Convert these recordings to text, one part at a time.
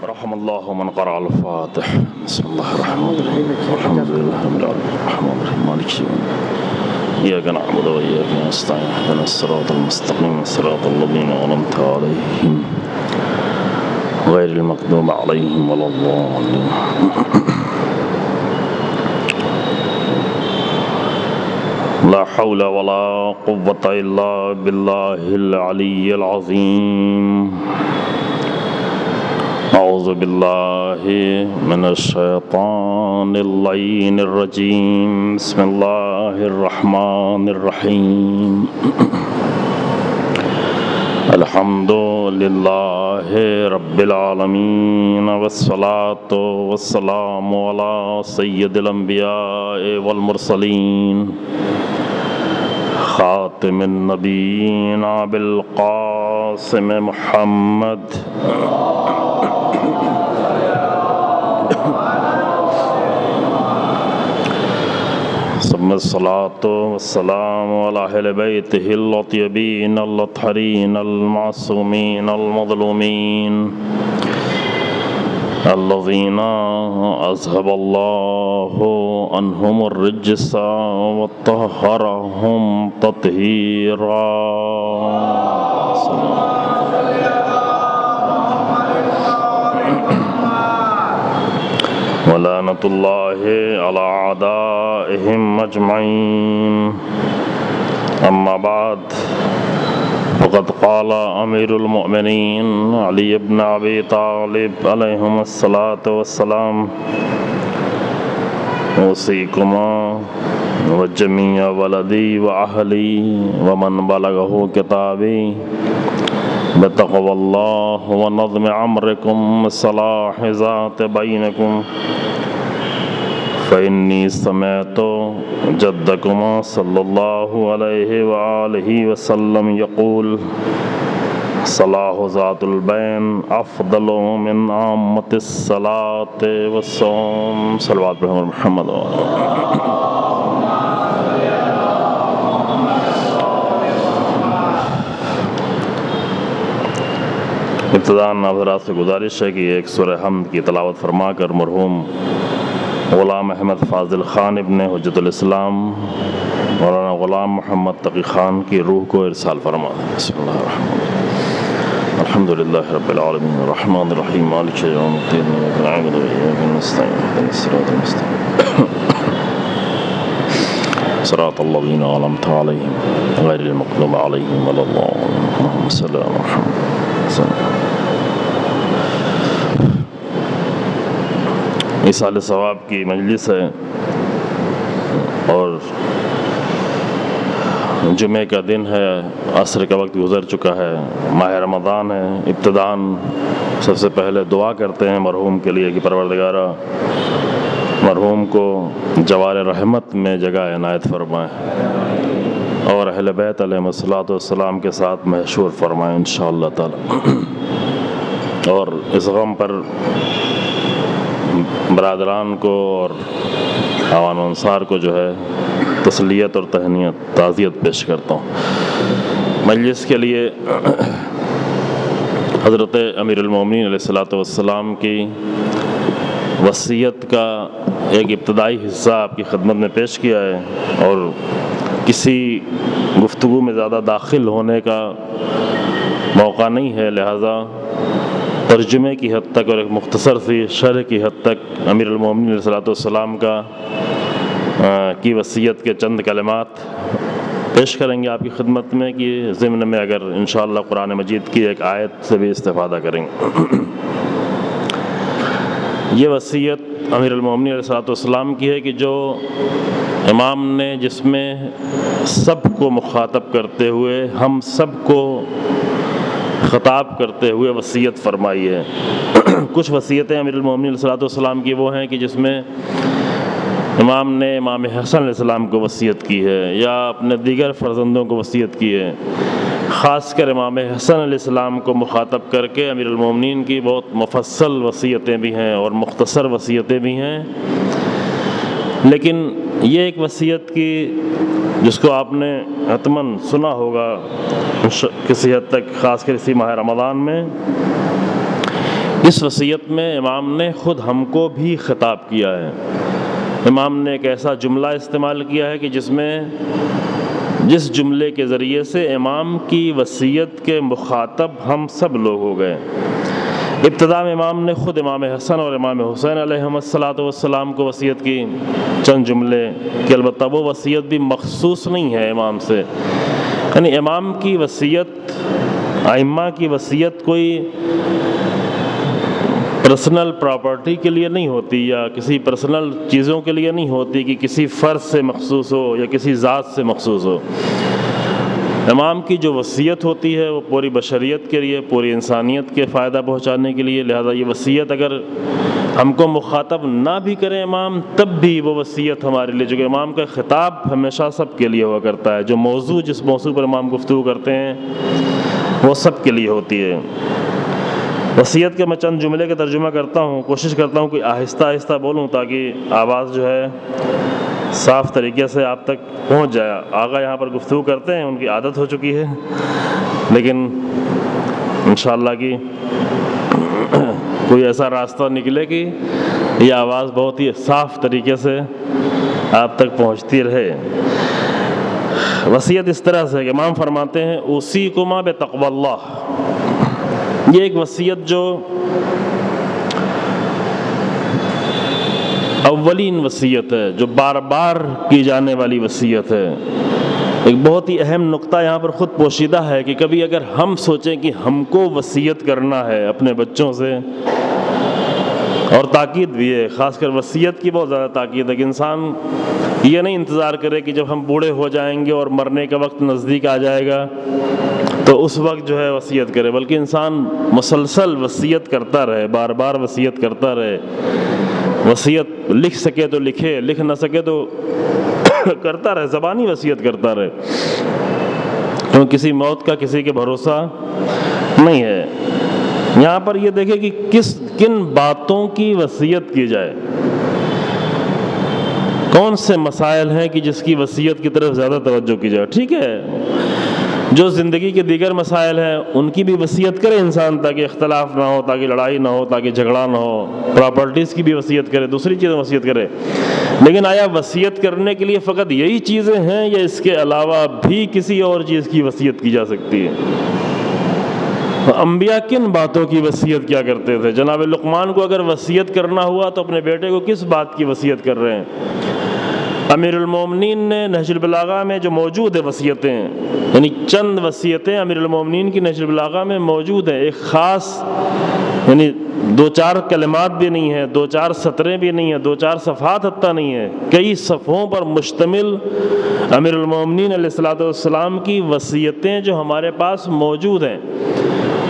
رحم الله من قرأ الفاتح. بسم الله الرحمن الرحيم. الحمد لله رب العالمين الرحمن الرحيم مالك يوم الدين إياك نعبد وإياك نستعين اهدنا الصراط المستقيم صراط الذين أنعمت عليهم غير المغضوب عليهم ولا الضالين. لا حول ولا قوة إلا بالله العلي العظيم. أعوذ بالله من الشيطان اللعين الرجيم. بسم الله الرحمن الرحيم. الحمد لله رب العالمين والصلاة والسلام على سيد الأنبياء والمرسلين خاتم النبيين بالقاسم محمد ثم الصلاة والسلام على أهل بيته الطيبين الطاهرين المعصومين المظلومين الذين أذهب الله عنهم الرجس وطهرهم تطهيرا. ولعنة الله على أعدائهم أجمعين. أما بعد فقد قال أمير المؤمنين علي بن أبي طالب عليهم الصلاة والسلام: أوصيكما وجميع ولدي وأهلي ومن بلغه كتابي بتقوى الله ونظم أمركم وصلاح ذات بينكم، فإني سمعت جدكما صلى الله عليه وآله وسلم يقول: صلاح ذات البين أفضل من عامة الصلاة والصوم. صلوات بر محمد. ابتداءً حضرات سے گزارش ہے کہ ایک سورہ حمد کی تلاوت فرما کر مرحوم غلام احمد فاضل خان ابن حجت الاسلام مولانا غلام محمد تقی خان کی روح کو ارسال فرما دیں. بسم اللہ الرحمن الرحیم. الحمد للہ رب العالمین الرحمن الرحیم مالک یوم الدین إياك نعبد وإياك نستعين اهدنا الصراط المستقيم صراط الذين أنعمت عليهم غير المغضوب عليهم ولا الضالين. اللهم صل على محمد. ایصال ثواب کی مجلس ہے اور جمعہ کا دن ہے، عصر کا وقت گزر چکا ہے، ماہ رمضان ہے. ابتداءً سب سے پہلے دعا کرتے ہیں مرحوم کے لیے کہ پروردگارہ مرحوم کو جوار رحمت میں جگہ عنایت فرمائے اور اہل بیت علیہ الصلوۃ والسلام کے ساتھ محشور فرمائے انشاءاللہ تعالی. اور اس غم پر برادران کو اور عوان و انصار کو جو ہے تسلیت اور تہنیت تعزیت پیش کرتا ہوں. مجلس کے لیے حضرت امیر المومنین علیہ الصلوۃ والسلام کی وصیت کا ایک ابتدائی حصہ آپ کی خدمت میں پیش کیا ہے اور کسی گفتگو میں زیادہ داخل ہونے کا موقع نہیں ہے، لہذا ترجمے کی حد تک اور ایک مختصر سی شرح کی حد تک امیر المومنین علیہ الصلوۃ والسلام کی وصیت کے چند کلمات پیش کریں گے آپ کی خدمت میں کہ ضمن میں اگر انشاءاللہ قرآن مجید کی ایک آیت سے بھی استفادہ کریں گے. یہ وصیت امیر المومنین علیہ الصلوۃ والسلام کی ہے کہ جو امام نے جس میں سب کو مخاطب کرتے ہوئے ہم سب کو خطاب کرتے ہوئے وصیت فرمائی ہے. کچھ وصیتیں امیر المومنین علیہ الصلوۃ والسلام کی وہ ہیں کہ جس میں امام نے امام حسن علیہ السلام کو وصیت کی ہے یا اپنے دیگر فرزندوں کو وصیت کی ہے. خاص کر امام حسن علیہ السلام کو مخاطب کر کے امیر المومنین کی بہت مفصل وصیتیں بھی ہیں اور مختصر وصیتیں بھی ہیں. لیکن یہ ایک وصیت کی جس کو آپ نے حتماً سنا ہوگا کسی حد تک، خاص کر اسی ماہ رمضان میں، اس وصیت میں امام نے خود ہم کو بھی خطاب کیا ہے۔ امام نے ایک ایسا جملہ استعمال کیا ہے کہ جس جملے کے ذریعے سے امام کی وصیت کے مخاطب ہم سب لوگ ہو گئے۔ ابتدا میں امام نے خود امام حسن اور امام حسین علیہم الصلاۃ والسلام کو وصیت کی، چند جملے کہ البتہ وہ وصیت بھی مخصوص نہیں ہے امام سے، یعنی امام کی وصیت، ائمہ کی وصیت کوئی پرسنل پراپرٹی کے لیے نہیں ہوتی یا کسی پرسنل چیزوں کے لیے نہیں ہوتی کہ کسی فرد سے مخصوص ہو یا کسی ذات سے مخصوص ہو۔ امام کی جو وصیت ہوتی ہے وہ پوری بشریت کے لیے، پوری انسانیت کے فائدہ پہنچانے کے لیے، لہذا یہ وصیت اگر ہم کو مخاطب نہ بھی کریں امام، تب بھی وہ وصیت ہمارے لیے، جو کہ امام کا خطاب ہمیشہ سب کے لیے ہوا کرتا ہے، جو موضوع جس موضوع پر امام گفتگو کرتے ہیں وہ سب کے لیے ہوتی ہے۔ وصیت کے میں چند جملے کا ترجمہ کرتا ہوں، کوشش کرتا ہوں کہ آہستہ آہستہ بولوں تاکہ آواز جو ہے صاف طریقے سے آپ تک پہنچ جائے۔ آقا یہاں پر گفتگو کرتے ہیں، ان کی عادت ہو چکی ہے، لیکن انشاءاللہ کی کوئی ایسا راستہ نکلے کہ یہ آواز بہت ہی صاف طریقے سے آپ تک پہنچتی رہے۔ وصیت اس طرح سے کہ امام فرماتے ہیں اوصیکما بتقوی اللہ، یہ ایک وصیت جو اولین وصیت ہے، جو بار بار کی جانے والی وصیت ہے۔ ایک بہت ہی اہم نقطہ یہاں پر خود پوشیدہ ہے کہ کبھی اگر ہم سوچیں کہ ہم کو وصیت کرنا ہے اپنے بچوں سے، اور تاکید بھی ہے، خاص کر وصیت کی بہت زیادہ تاکید ہے کہ انسان یہ نہیں انتظار کرے کہ جب ہم بوڑھے ہو جائیں گے اور مرنے کا وقت نزدیک آ جائے گا تو اس وقت جو ہے وصیت کرے، بلکہ انسان مسلسل وصیت کرتا رہے، بار بار وصیت کرتا رہے۔ وصیت لکھ سکے تو لکھے، لکھ نہ سکے تو کرتا رہے، زبانی وصیت کرتا رہے، کیونکہ کسی موت کا کسی کے بھروسہ نہیں ہے۔ یہاں پر یہ دیکھیں کہ کن باتوں کی وصیت کی جائے، کون سے مسائل ہیں کہ جس کی وصیت کی طرف زیادہ توجہ کی جائے۔ ٹھیک ہے، جو زندگی کے دیگر مسائل ہیں ان کی بھی وصیت کرے انسان، تاکہ اختلاف نہ ہو، تاکہ لڑائی نہ ہو، تاکہ جھگڑا نہ ہو، پراپرٹیز کی بھی وصیت کرے، دوسری چیزیں وصیت کرے، لیکن آیا وصیت کرنے کے لیے فقط یہی چیزیں ہیں یا اس کے علاوہ بھی کسی اور چیز کی وصیت کی جا سکتی ہے؟ انبیاء کن باتوں کی وصیت کیا کرتے تھے؟ جناب لقمان کو اگر وصیت کرنا ہوا تو اپنے بیٹے کو کس بات کی وصیت کر رہے ہیں؟ امیر المومنین نے نہج البلاغہ میں جو موجود ہے وصیتیں، یعنی چند وصیتیں امیر المومنین کی نہج البلاغہ میں موجود ہیں، ایک خاص، یعنی دو چار کلمات بھی نہیں ہیں، دو چار سطریں بھی نہیں ہیں، دو چار صفحات حتیٰ نہیں ہیں، کئی صفحوں پر مشتمل امیر المومنین علیہ الصلوۃ والسلام کی وصیتیں جو ہمارے پاس موجود ہیں۔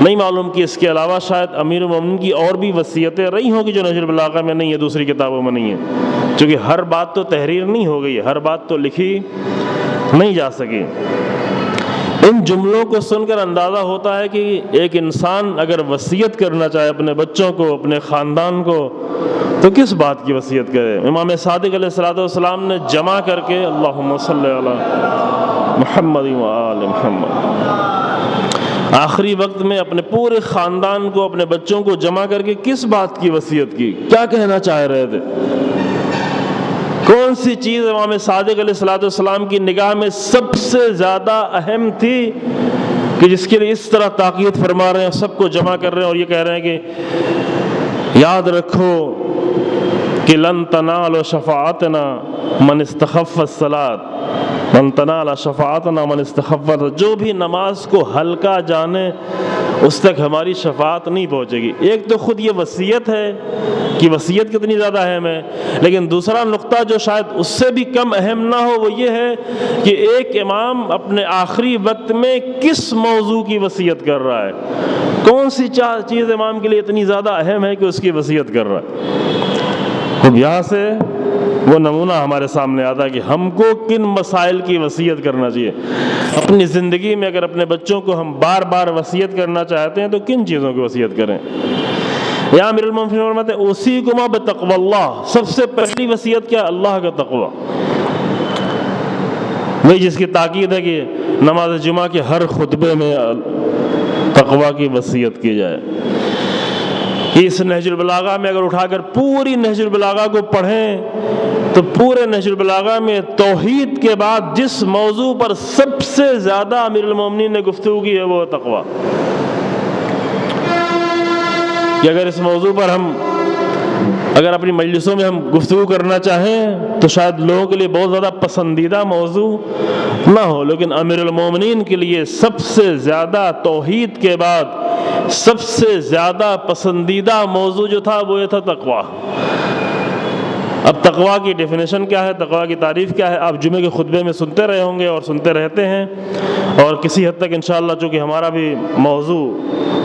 نہیں معلوم کہ اس کے علاوہ شاید امیر المومنین کی اور بھی وصیتیں رہی ہوں گی جو نہج البلاغہ میں نہیں ہے، دوسری کتابوں میں نہیں ہے، چونکہ ہر بات تو تحریر نہیں ہو گئی ہے، ہر بات تو لکھی نہیں جا سکی۔ ان جملوں کو سن کر اندازہ ہوتا ہے کہ ایک انسان اگر وصیت کرنا چاہے اپنے بچوں کو، اپنے خاندان کو، تو کس بات کی وصیت کرے؟ امام صادق علیہ الصلوۃ والسلام نے جمع کر کے اللہم صلی علی محمد و آل محمد، آخری وقت میں اپنے پورے خاندان کو، اپنے بچوں کو جمع کر کے کس بات کی وصیت کی؟ کیا کہنا چاہ رہے تھے؟ کون سی چیز امام صادق علیہ الصلوۃ والسلام کی نگاہ میں سب سے زیادہ اہم تھی کہ جس کے لیے اس طرح تاکید فرما رہے ہیں، سب کو جمع کر رہے ہیں اور یہ کہہ رہے ہیں کہ یاد رکھو کہ لن تنالوا شفاعتنا من استخف الصلاۃ، من تنال شفاعتنا من استخف، جو بھی نماز کو ہلکا جانے اس تک ہماری شفاعت نہیں پہنچے گی۔ ایک تو خود یہ وصیت ہے کہ وصیت کتنی زیادہ اہم ہے، لیکن دوسرا نقطہ جو شاید اس سے بھی کم اہم نہ ہو وہ یہ ہے کہ ایک امام اپنے آخری وقت میں کس موضوع کی وصیت کر رہا ہے، کون سی چیز امام کے لیے اتنی زیادہ اہم ہے کہ اس کی وصیت کر رہا ہے۔ اب یہاں سے وہ نمونہ ہمارے سامنے آتا ہے کہ ہم کو کن مسائل کی وصیت کرنا چاہیے اپنی زندگی میں۔ اگر اپنے بچوں کو ہم بار بار وصیت کرنا چاہتے ہیں تو کن چیزوں کی وصیت کریں؟ یہاں امیر المومنین فرماتے ہیں اوصیکما بتقوی اللہ، سب سے پہلی وصیت کیا؟ اللہ کا تقوی، وہی جس کی تاکید ہے کہ نماز جمعہ کے ہر خطبے میں تقوی کی وصیت کی جائے اس نہج البلاغہ میں اگر اٹھا کر پوری نہج البلاغہ کو پڑھیں تو پورے نہج البلاغہ میں توحید کے بعد جس موضوع پر سب سے زیادہ امیر المومنین نے گفتگو کی ہے وہ تقویٰ. کہ اگر اس موضوع پر اگر اپنی مجلسوں میں ہم گفتگو کرنا چاہیں تو شاید لوگوں کے لیے بہت زیادہ پسندیدہ موضوع نہ ہو، لیکن امیر المومنین کے لیے سب سے زیادہ توحید کے بعد سب سے زیادہ پسندیدہ موضوع جو تھا وہ یہ تھا تقویٰ. اب تقویٰ کی ڈیفینیشن کیا ہے، تقویٰ کی تعریف کیا ہے، آپ جمعے کے خطبے میں سنتے رہے ہوں گے اور سنتے رہتے ہیں، اور کسی حد تک انشاءاللہ چونکہ ہمارا بھی موضوع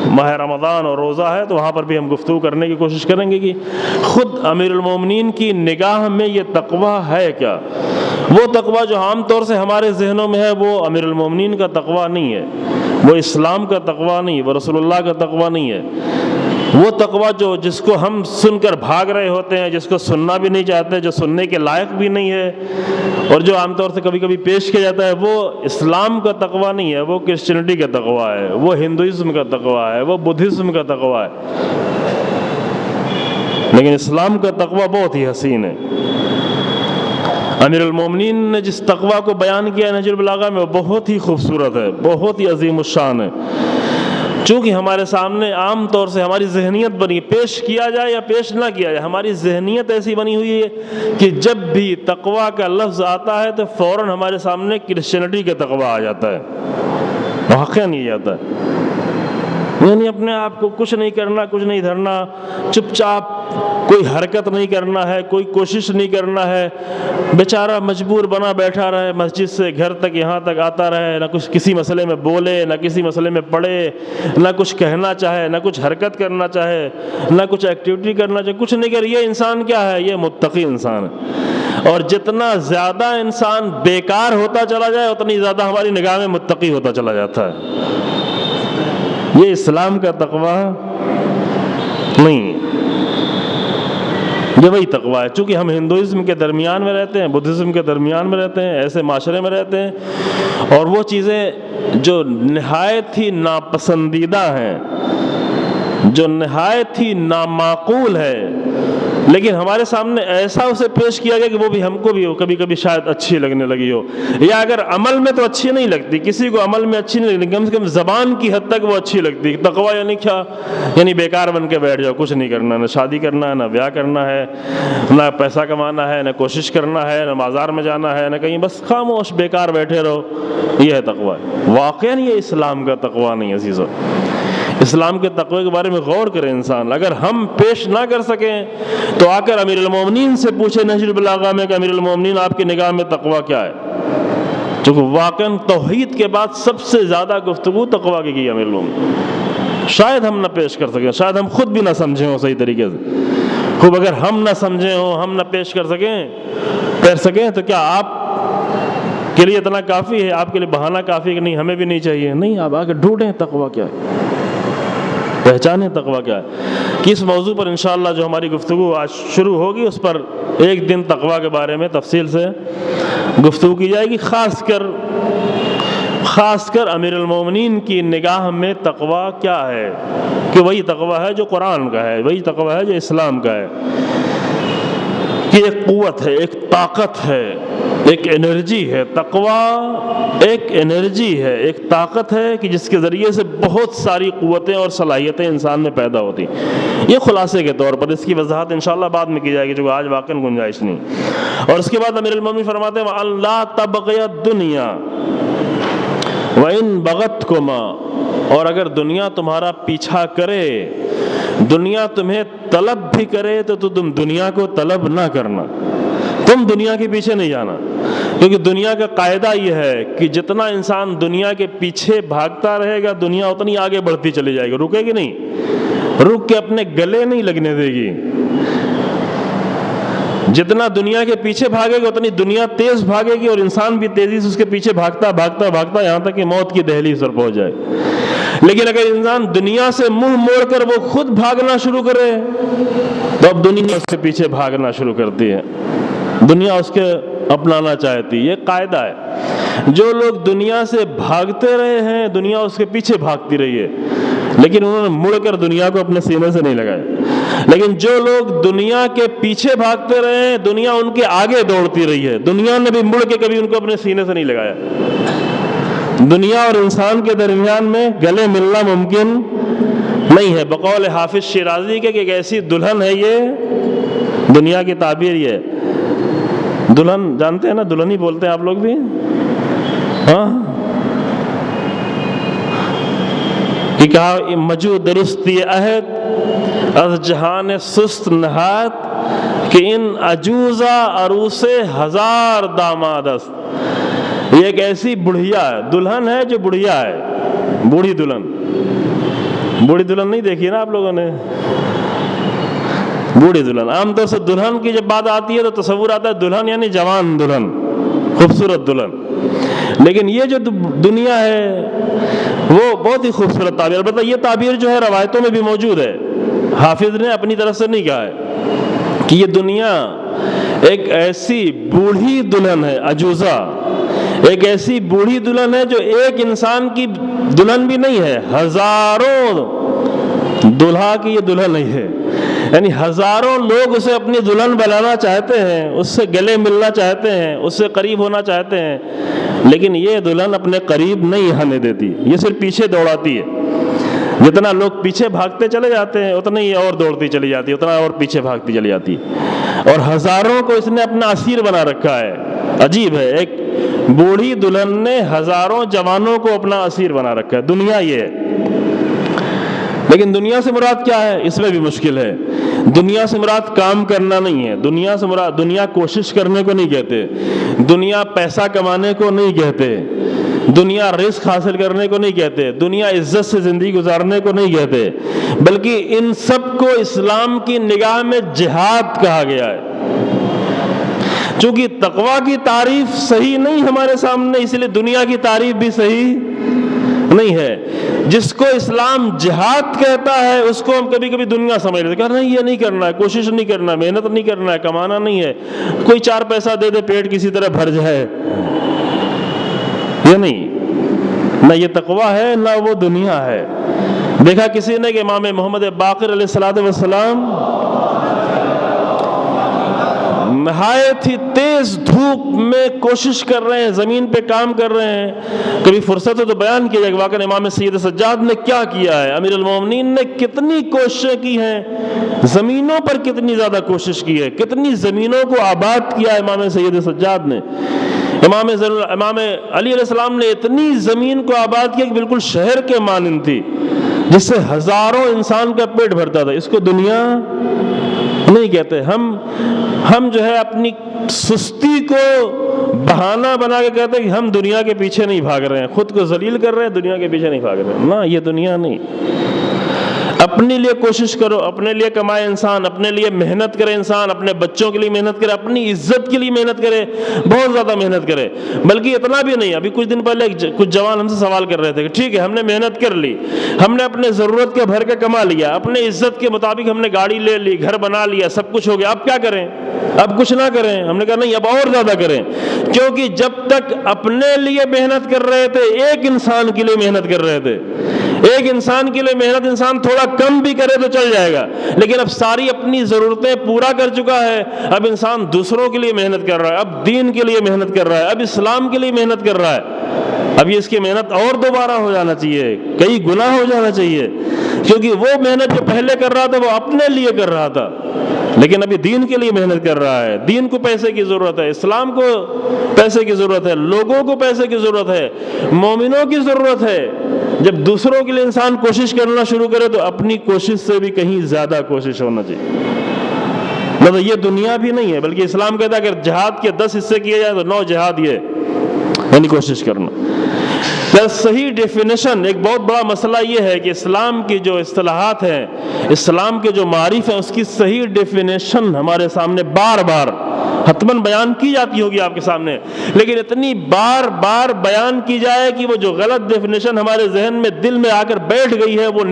ماہ رمضان اور روزہ ہے تو وہاں پر بھی ہم گفتگو کرنے کی کوشش کریں گے کہ خود امیر المومنین کی نگاہ میں یہ تقویٰ ہے کیا. وہ تقویٰ جو عام طور سے ہمارے ذہنوں میں ہے وہ امیر المومنین کا تقویٰ نہیں ہے، وہ اسلام کا تقویٰ نہیں ہے، وہ رسول اللہ کا تقویٰ نہیں ہے. وہ تقویٰ جس کو ہم سن کر بھاگ رہے ہوتے ہیں، جس کو سننا بھی نہیں چاہتے، جو سننے کے لائق بھی نہیں ہے، اور جو عام طور سے کبھی کبھی پیش کیا جاتا ہے، وہ اسلام کا تقویٰ نہیں ہے، وہ کرسچینٹی کا تقویٰ ہے، وہ ہندوازم کا تقویٰ ہے، وہ بدھزم کا تقویٰ ہے. لیکن اسلام کا تقویٰ بہت ہی حسین ہے. امیر المومنین نے جس تقویٰ کو بیان کیا نہج البلاغہ میں وہ بہت ہی خوبصورت ہے، بہت ہی عظیم الشان ہے. چونکہ ہمارے سامنے عام طور سے ہماری ذہنیت بنی، پیش کیا جائے یا پیش نہ کیا جائے، ہماری ذہنیت ایسی بنی ہوئی ہے کہ جب بھی تقویٰ کا لفظ آتا ہے تو فوراً ہمارے سامنے کرسچینٹی کا تقویٰ آ جاتا ہے. واقعہ نہیں جاتا ہے، یعنی اپنے آپ کو کچھ نہیں کرنا، کچھ نہیں دھرنا، چپ چاپ کوئی حرکت نہیں کرنا ہے، کوئی کوشش نہیں کرنا ہے، بیچارہ مجبور بنا بیٹھا رہے، مسجد سے گھر تک یہاں تک آتا رہے، نہ کچھ کسی مسئلے میں بولے، نہ کسی مسئلے میں پڑھے، نہ کچھ کہنا چاہے، نہ کچھ حرکت کرنا چاہے، نہ کچھ ایکٹیویٹی کرنا چاہے، کچھ نہیں کر. یہ انسان کیا ہے؟ یہ متقی انسان ہے. اور جتنا زیادہ انسان بیکار ہوتا چلا جائے اتنی زیادہ ہماری نگاہ میں متقی ہوتا چلا جاتا ہے. یہ اسلام کا تقویٰ نہیں، یہ وہی تقویٰ ہے. چونکہ ہم ہندوازم کے درمیان میں رہتے ہیں، بدھزم کے درمیان میں رہتے ہیں، ایسے معاشرے میں رہتے ہیں، اور وہ چیزیں جو نہایت ہی ناپسندیدہ ہیں، جو نہایت ہی نامعقول ہے، لیکن ہمارے سامنے ایسا اسے پیش کیا گیا کہ وہ بھی ہم کو بھی کبھی کبھی شاید اچھی لگنے لگی ہو، یا اگر عمل میں تو اچھی نہیں لگتی، کسی کو عمل میں اچھی نہیں لگتی، کم سے کم زبان کی حد تک وہ اچھی لگتی. تقویٰ یعنی کیا؟ یعنی بیکار بن کے بیٹھ جاؤ، کچھ نہیں کرنا، نہ شادی کرنا ہے، نہ بیاہ کرنا ہے، نہ پیسہ کمانا ہے، نہ کوشش کرنا ہے، نہ بازار میں جانا ہے، نہ کہیں، بس خاموش بیکار بیٹھے رہو. یہ ہے تقویٰ. واقعاً یہ اسلام کا تقویٰ نہیں ہے عزیزو. اسلام کے تقوی کے بارے میں غور کرے انسان. اگر ہم پیش نہ کر سکیں تو آ کر امیر المومنین سے پوچھے نہج البلاغہ میں کہ امیر المومنین آپ کی نگاہ میں تقوی کیا ہے. چونکہ واقعاً توحید کے بعد سب سے زیادہ گفتگو تقوی کی امیر المومنین. شاید ہم نہ پیش کر سکیں، شاید ہم خود بھی نہ سمجھیں ہوں صحیح طریقے سے. خوب اگر ہم نہ سمجھیں ہوں، ہم نہ پیش کر سکیں تو کیا آپ کے لیے اتنا کافی ہے؟ آپ کے لیے بہانہ کافی ہے کہ نہیں ہمیں بھی نہیں چاہیے؟ نہیں، آپ آ کے ڈھونڈیں تقوی کیا ہے، پہچانیں تقویٰ کیا ہے. کہ اس موضوع پر انشاءاللہ جو ہماری گفتگو آج شروع ہوگی اس پر ایک دن تقویٰ کے بارے میں تفصیل سے گفتگو کی جائے گی. خاص کر امیر المومنین کی نگاہ میں تقویٰ کیا ہے، کہ وہی تقویٰ ہے جو قرآن کا ہے، وہی تقویٰ ہے جو اسلام کا ہے. کہ ایک قوت ہے، ایک طاقت ہے، ایک انرجی ہے. تقویٰ ایک انرجی ہے، ایک طاقت ہے کہ جس کے ذریعے سے بہت ساری قوتیں اور صلاحیتیں انسان میں پیدا ہوتی. یہ خلاصے کے طور پر، اس کی وضاحت انشاءاللہ بعد میں کی جائے گی جو آج واقعاً گنجائش نہیں. اور اس کے بعد امیر المومنین فرماتے ہیں وَأَن لَا تَبْغِيَ الدُّنْيَا وَإِن بَغَتْكُمَا، اور اگر دنیا تمہارا پیچھا کرے، دنیا تمہیں طلب بھی کرے تو تم دنیا کو طلب نہ کرنا. تم دنیا کے پیچھے نہیں جانا، کیونکہ دنیا کا قاعدہ یہ ہے کہ جتنا انسان دنیا کے پیچھے بھاگتا رہے گا دنیا اتنی آگے بڑھتی چلی جائے گی. رکے گی نہیں، رک کے اپنے گلے نہیں لگنے دے گی. جتنا دنیا کے پیچھے بھاگے گا اتنی دنیا تیز بھاگے گی، اور انسان بھی تیزی سے اس کے پیچھے بھاگتا یہاں تک کہ موت کی دہلیز پر پہنچ جائے. لیکن اگر انسان دنیا سے منہ موڑ کر وہ خود بھاگنا شروع کرے تو اب دنیا اس کے پیچھے بھاگنا شروع کرتی ہے، دنیا اس کے اپنانا چاہتی. یہ قاعدہ ہے. جو لوگ دنیا سے بھاگتے رہے ہیں دنیا اس کے پیچھے بھاگتی رہی ہے، لیکن انہوں نے مڑ کر دنیا کو اپنے سینے سے نہیں لگایا. لیکن جو لوگ دنیا کے پیچھے بھاگتے رہے ہیں، دنیا ان کے آگے دوڑتی رہی ہے، دنیا نے بھی مڑ کے کبھی ان کو اپنے سینے سے نہیں لگایا۔ دنیا اور انسان کے درمیان میں گلے ملنا ممکن نہیں ہے۔ بقول حافظ شیرازی کے کہ ایک ایسی دلہن ہے، یہ دنیا کی تعبیر یہ ہے۔ دلہن جانتے ہیں نا، دلہن ہی بولتے ہیں آپ لوگ بھی، ہاں، کہ کہا مجو درستی عہد از جہان سست نہاد کہ ان عجوزہ عروس ہزار داماد است۔ یہ ایک ایسی بڑھیا ہے، دلہن ہے جو بڑھیا ہے، بوڑھی دلہن۔ بوڑھی دلہن نہیں دیکھی نا آپ لوگوں نے؟ بوڑھی دلہن، عام طور سے دلہن کی جب بات آتی ہے تو تصور آتا ہے دلہن یعنی جوان دلہن، خوبصورت دلہن۔ لیکن یہ جو دنیا ہے وہ بہت ہی خوبصورت تعبیر، البتہ یہ تعبیر جو ہے روایتوں میں بھی موجود ہے، حافظ نے اپنی طرف سے نہیں کہا ہے کہ یہ دنیا ایک ایسی بوڑھی دلہن ہے، عجوزہ، ایک ایسی بوڑھی دلہن ہے جو ایک انسان کی دلہن بھی نہیں ہے، ہزاروں دلہا کی یہ دلہن نہیں ہے، یعنی ہزاروں لوگ اسے اپنی دلہن بنانا چاہتے ہیں، اس سے گلے ملنا چاہتے ہیں، اس سے قریب ہونا چاہتے ہیں، لیکن یہ دلہن اپنے قریب نہیں آنے دیتی، یہ صرف پیچھے دوڑاتی ہے۔ جتنا لوگ پیچھے بھاگتے چلے جاتے ہیں اتنا ہی اور دوڑتی چلی جاتی ہے، اتنا اور پیچھے بھاگتی چلی جاتی ہے، اور ہزاروں کو اس نے اپنا اسیر بنا رکھا ہے۔ عجیب ہے، ایک بوڑھی دلہن نے ہزاروں جوانوں کو اپنا اسیر بنا رکھا ہے، دنیا یہ ہے۔ لیکن دنیا سے مراد کیا ہے؟ اس میں بھی مشکل ہے۔ دنیا سے مراد کام کرنا نہیں ہے، دنیا سے مراد، دنیا کوشش کرنے کو نہیں کہتے، دنیا پیسہ کمانے کو نہیں کہتے، دنیا رزق حاصل کرنے کو نہیں کہتے، دنیا عزت سے زندگی گزارنے کو نہیں کہتے، بلکہ ان سب کو اسلام کی نگاہ میں جہاد کہا گیا ہے۔ چونکہ تقویٰ کی تعریف صحیح نہیں ہمارے سامنے، اس لیے دنیا کی تعریف بھی صحیح نہیں ہے۔ جس کو اسلام جہاد کہتا ہے اس کو ہم کبھی کبھی دنیا سمجھ لیتے، کہنا نہیں، یہ نہیں کرنا ہے، کوشش نہیں کرنا ہے، محنت نہیں کرنا ہے، کمانا نہیں ہے، کوئی چار پیسہ دے دے پیٹ کسی طرح بھر جائے، یہ نہیں، نہ یہ تقویٰ ہے نہ وہ دنیا ہے۔ دیکھا کسی نے کہ امام محمد باقر علیہ السلام نہایت ہی تیز دھوپ میں کوشش کر رہے ہیں، زمین پہ کام کر رہے ہیں، کبھی فرصت ہو تو بیان کیا جائے کہ واقعہ امام سید سجاد نے کیا کیا ہے، امیر المومنین نے کتنی کوششیں کی ہیں، زمینوں پر کتنی زیادہ کوشش کی ہے، کتنی زمینوں کو آباد کیا ہے امام سید سجاد نے۔ امام علی علیہ السلام نے اتنی زمین کو آباد کیا کہ بالکل شہر کے مانند تھی، جس سے ہزاروں انسان کا پیٹ بھرتا تھا۔ اس کو دنیا نہیں کہتے۔ ہم جو ہے اپنی سستی کو بہانہ بنا کے کہتے ہیں کہ ہم دنیا کے پیچھے نہیں بھاگ رہے ہیں، خود کو ذلیل کر رہے ہیں، دنیا کے پیچھے نہیں بھاگ رہے ہیں۔ نہ، یہ دنیا نہیں۔ اپنے لیے کوشش کرو، اپنے لیے کمائے انسان، اپنے لیے محنت کرے انسان، اپنے بچوں کے لیے محنت کرے، اپنی عزت کے لیے محنت کرے، بہت زیادہ محنت کرے۔ بلکہ اتنا بھی نہیں، ابھی کچھ دن پہلے کچھ جوان ہم سے سوال کر رہے تھے کہ ٹھیک ہے ہم نے محنت کر لی، ہم نے اپنے ضرورت کے بھر کے کما لیا، اپنے عزت کے مطابق ہم نے گاڑی لے لی، گھر بنا لیا، سب کچھ ہو گیا، اب کیا کریں؟ اب کچھ نہ کریں۔ ہم نے کہا نہیں، اب اور زیادہ کریں، کیونکہ جب تک اپنے لیے محنت کر رہے تھے، ایک انسان کے لیے محنت کر رہے تھے، ایک انسان کے لیے محنت انسان تھوڑا کم بھی کرے تو چل جائے گا، لیکن اب ساری اپنی ضرورتیں پورا کر چکا ہے، اب انسان دوسروں کے لیے محنت کر رہا ہے، اب دین کے لیے محنت کر رہا ہے، اب اسلام کے لیے محنت کر رہا ہے۔ اب یہ اس کی محنت اور دوبارہ ہو جانا چاہیے، کئی گنا ہو جانا چاہیے، کیونکہ وہ محنت جو پہلے کر رہا تھا وہ اپنے لیے کر رہا تھا، لیکن ابھی دین کے لیے محنت کر رہا ہے۔ دین کو پیسے کی ضرورت ہے، اسلام کو پیسے کی ضرورت ہے، لوگوں کو پیسے کی ضرورت ہے، مومنوں کی ضرورت ہے۔ جب دوسروں کے لیے انسان کوشش کرنا شروع کرے تو اپنی کوشش سے بھی کہیں زیادہ کوشش ہونا چاہیے۔ مطلب یہ دنیا بھی نہیں ہے، بلکہ اسلام کہتا ہے اگر جہاد کے 10 حصے کیے جائیں تو 9 جہاد یہ، یعنی کوشش کرنا۔ صحیح ڈیفینیشن، ایک بہت بڑا مسئلہ یہ ہے کہ اسلام کی جو اصطلاحات ہیں، اسلام کے جو معارف ہیں، اس کی صحیح ڈیفینیشن ہمارے سامنے بار بار حتماً بیان کی جاتی ہوگی آپ کے سامنے، لیکن اتنی بار بار بیان کی جائے کہ وہ جو غلط ڈیفینیشن ہمارے ذہن میں، دل میں آ کر بیٹھ گئی ہے، وہ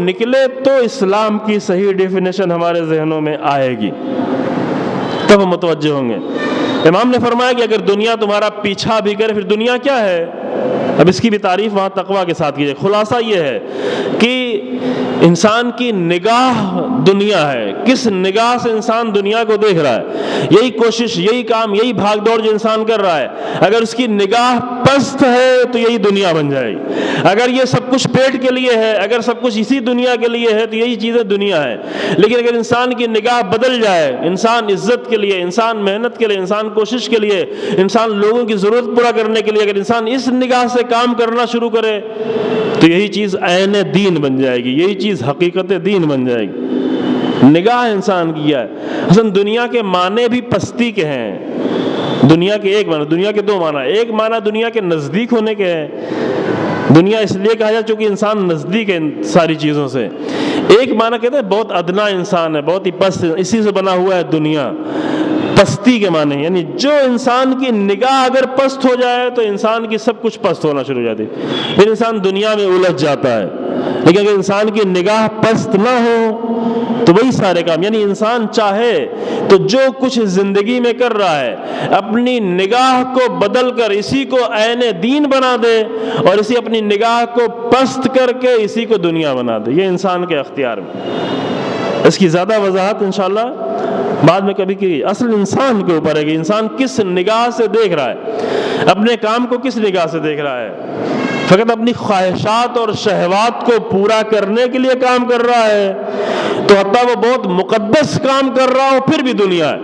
نکلے تو اسلام کی صحیح ڈیفینیشن ہمارے ذہنوں میں آئے گی، تب ہم متوجہ ہوں گے۔ امام نے فرمایا کہ اگر دنیا تمہارا پیچھا بھی کرے، پھر دنیا کیا ہے؟ اب اس کی بھی تعریف وہاں تقویٰ کے ساتھ کی جائے۔ خلاصہ یہ ہے کہ انسان کی نگاہ دنیا ہے، کس نگاہ سے انسان دنیا کو دیکھ رہا ہے، یہی کوشش، یہی کام، یہی بھاگ دوڑ جو انسان کر رہا ہے۔ اگر اس کی نگاہ پست ہے تو یہی دنیا بن جائے گی۔ اگر یہ سب کچھ پیٹ کے لیے ہے، اگر سب کچھ اسی دنیا کے لیے ہے تو یہی چیزیں دنیا ہے۔ لیکن اگر انسان کی نگاہ بدل جائے، انسان عزت کے لیے، انسان محنت کے لیے، انسان کوشش کے لیے، انسان لوگوں کی ضرورت پورا کرنے کے لیے اگر انسان اس نگاہ سے کام کرنا شروع کرے تو یہی چیز عین دین بن جائے گی، یہی چیز حقیقت دین بن جائے گی۔ نگاہ انسان کی ہے۔ اصل دنیا کے معنی بھی پستی کے ہیں۔ دنیا کے ایک معنی، دنیا کے دو معنی، ایک معنی دنیا کے نزدیک ہونے کے ہے۔ دنیا اس لیے کہا جائے چونکہ انسان نزدیک ہے ان ساری چیزوں سے۔ ایک معنی کہتے ہیں بہت ادنا انسان ہے، بہت ہی پست، اسی سے بنا ہوا ہے دنیا۔ پستی کے معنی یعنی جو انسان کی نگاہ اگر پست ہو جائے تو انسان کی سب کچھ پست ہونا شروع ہو جاتی ہے، پھر انسان دنیا میں الجھ جاتا ہے۔ لیکن اگر انسان کی نگاہ پست نہ ہو تو وہی سارے کام، یعنی انسان چاہے تو جو کچھ زندگی میں کر رہا ہے اپنی نگاہ کو بدل کر اسی کو عین دین بنا دے اور اسی اپنی نگاہ کو پست کر کے اسی کو دنیا بنا دے۔ یہ انسان کے اختیار میں۔ اس کی زیادہ وضاحت انشاءاللہ بعد میں کبھی کی۔ اصل انسان کے اوپر ہے کہ انسان کس نگاہ سے دیکھ رہا ہے، اپنے کام کو کس نگاہ سے دیکھ رہا ہے۔ فقط اپنی خواہشات اور شہوات کو پورا کرنے کے لیے کام کر رہا ہے تو حتیٰ وہ بہت مقدس کام کر رہا ہو پھر بھی دنیا ہے۔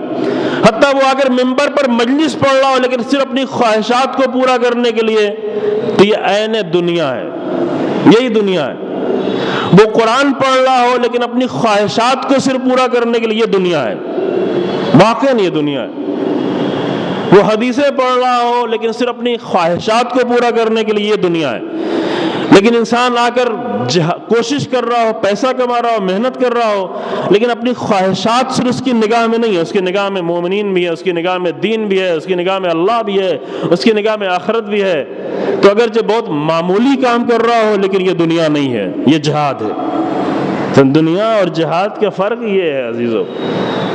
حتیٰ وہ اگر ممبر پر مجلس پڑھ رہا ہو لیکن صرف اپنی خواہشات کو پورا کرنے کے لیے تو یہ عین دنیا ہے، یہی دنیا ہے۔ وہ قرآن پڑھ رہا ہو لیکن اپنی خواہشات کو صرف پورا کرنے کے لیے یہ دنیا ہے، واقعاً یہ دنیا ہے۔ وہ حدیثیں پڑھ رہا ہو لیکن صرف اپنی خواہشات کو پورا کرنے کے لیے یہ دنیا ہے۔ لیکن انسان آ کر کوشش کر رہا ہو، پیسہ کما رہا ہو، محنت کر رہا ہو لیکن اپنی خواہشات صرف اس کی نگاہ میں نہیں ہے، اس کی نگاہ میں مومنین بھی ہے، اس کی نگاہ میں دین بھی ہے، اس کی نگاہ میں اللہ بھی ہے، اس کی نگاہ میں آخرت بھی ہے، تو اگرچہ بہت معمولی کام کر رہا ہو لیکن یہ دنیا نہیں ہے، یہ جہاد ہے۔ تو دنیا اور جہاد کا فرق یہ ہے عزیزو،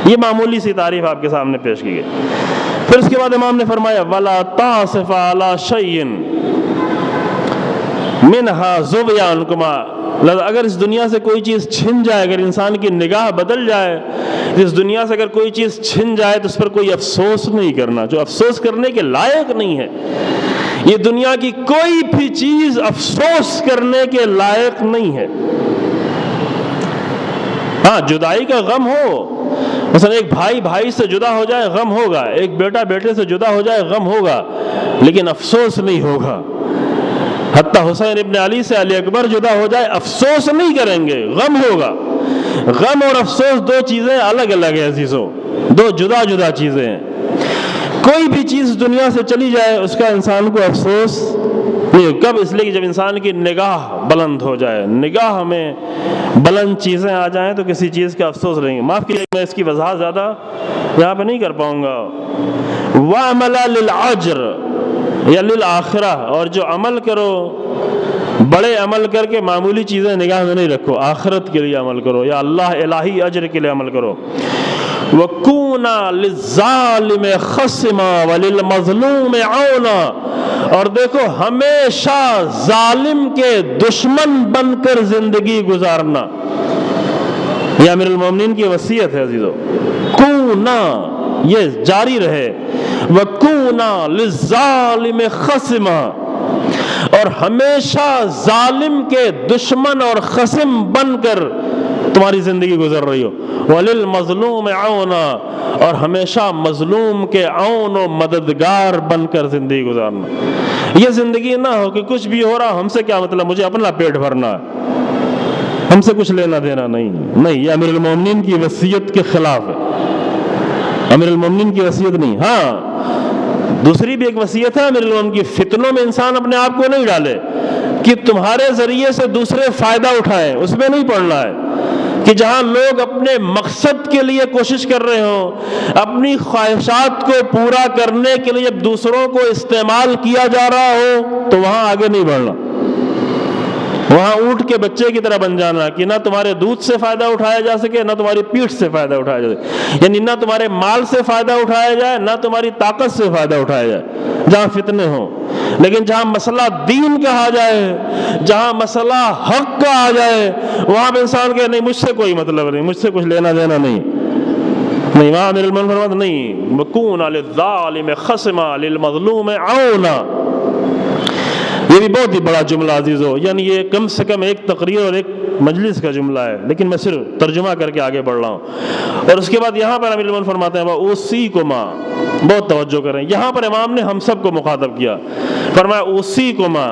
یہ معمولی سی تعریف آپ کے سامنے پیش کی گئی۔ پھر اس کے بعد امام نے فرمایا وَلَا تَعْصِفَ عَلَى شَيْءٍ مِنْهَا زُبْيَانُكُمَا، اگر اس دنیا سے کوئی چیز چھن جائے، اگر انسان کی نگاہ بدل جائے، اس دنیا سے اگر کوئی چیز چھن جائے تو اس پر کوئی افسوس نہیں کرنا، جو افسوس کرنے کے لائق نہیں ہے۔ یہ دنیا کی کوئی بھی چیز افسوس کرنے کے لائق نہیں ہے۔ ہاں جدائی کا غم ہو، مثلا ایک بھائی بھائی سے جدا ہو جائے غم ہوگا، ایک بیٹا بیٹے سے جدا ہو جائے غم ہوگا، لیکن افسوس نہیں ہوگا۔ حتیٰ حسین ابن علی سے علی اکبر جدا ہو جائے افسوس نہیں کریں گے، غم ہوگا۔ غم اور افسوس دو چیزیں الگ الگ ہیں عزیزو، دو جدا جدا چیزیں ہیں۔ کوئی بھی چیز دنیا سے چلی جائے اس کا انسان کو افسوس نہیں، کب؟ اس لیے کہ جب انسان کی نگاہ بلند ہو جائے، نگاہ میں بلند چیزیں آ جائیں تو کسی چیز کا افسوس نہیں۔ معاف کیجیے میں اس کی وضاحت زیادہ یہاں پہ نہیں کر پاؤں گا۔ وَعْمَلَ لِلْعَجْرِ یا لِلْآخِرَةِ، اور جو عمل کرو بڑے عمل کر کے معمولی چیزیں نگاہ میں نہیں رکھو، آخرت کے لیے عمل کرو یا اللہ الہی اجر کے لیے عمل کرو۔ وَكُونَا لِلظَّالِمِ خَصِمًا وَلِلْمَظْلُومِ عَوْنًا، اور دیکھو ہمیشہ ظالم کے دشمن بن کر زندگی گزارنا۔ یہ امیر المومنین کی وصیت ہے عزیزو، کونا یہ جاری رہے، وَكُونَا لِلظَّالِمِ خَصِمًا، اور ہمیشہ ظالم کے دشمن اور خصم بن کر تمہاری زندگی گزر رہی ہو۔ وَلِلْمَظْلُومِ عَوْنًا، اور ہمیشہ مظلوم کے عون و مددگار بن کر زندگی گزارنا۔ یہ زندگی نہ ہو کہ کچھ بھی ہو رہا ہم سے کیا مطلب، مجھے اپنا پیٹ بھرنا ہے، ہم سے کچھ لینا دینا نہیں۔ یہ امیر المومنین کی وصیت کے خلاف ہے، امیر المومنین کی وصیت نہیں۔ ہاں دوسری بھی ایک وصیت ہے امیر المومنین کی، فتنوں میں انسان اپنے آپ کو نہیں ڈالے کہ تمہارے ذریعے سے دوسرے فائدہ اٹھائیں، اس میں نہیں پڑنا ہے کہ جہاں لوگ اپنے مقصد کے لیے کوشش کر رہے ہوں، اپنی خواہشات کو پورا کرنے کے لیے جب دوسروں کو استعمال کیا جا رہا ہو تو وہاں آگے نہیں بڑھنا، وہاں اونٹ کے بچے کی طرح بن جانا کہ نہ تمہارے دودھ سے فائدہ اٹھایا جا سکے نہ تمہاری پیٹھ سے فائدہ اٹھایا جا سکے، یعنی نہ تمہارے مال سے فائدہ اٹھایا جائے نہ تمہاری طاقت سے فائدہ اٹھایا جائے۔ جہاں فتنے ہوں لیکن جہاں مسئلہ دین کا آ جائے، جہاں مسئلہ حق کا آ جائے، وہاں پہ انسان کہے نہیں مجھ سے کوئی مطلب نہیں، مجھ سے کچھ لینا دینا نہیں۔ وہاں امیر المومنین فرماتے نہیں، مکون للظالم خصما للمظلوم عونا۔ یہ بھی بہت ہی بڑا جملہ عزیزو، یعنی یہ کم سے کم ایک تقریر اور ایک مجلس کا جملہ ہے، لیکن میں صرف ترجمہ کر کے آگے بڑھ رہا ہوں۔ اور اس کے بعد یہاں پر امیر المومنین فرماتے ہیں وَأُوصِيكُمَا، بہت توجہ کریں، یہاں پر امام نے ہم سب کو مخاطب کیا، فرمایا أُوصِيكُمَا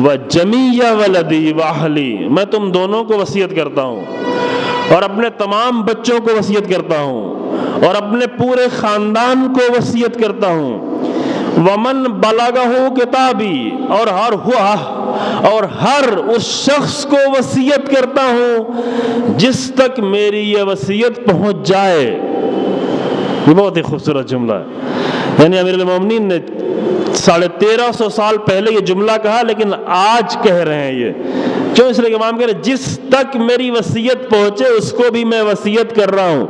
وَجَمِيعَ وَلَدِي وَأَهْلِي، میں تم دونوں کو وصیت کرتا ہوں اور اپنے تمام بچوں کو وصیت کرتا ہوں اور اپنے پورے خاندان کو وصیت کرتا ہوں، ومن بلغہ کتابی، اور ہر اس شخص کو وصیت کرتا ہوں جس تک میری یہ وصیت پہنچ جائے۔ یہ بہت ہی خوبصورت جملہ ہے، یعنی امیر المومنین نے 1350 سال پہلے یہ جملہ کہا، لیکن آج کہہ رہے ہیں یہ کیوں؟ اس لیے کہ امام کہہ رہے جس تک میری وصیت پہنچے اس کو بھی میں وصیت کر رہا ہوں۔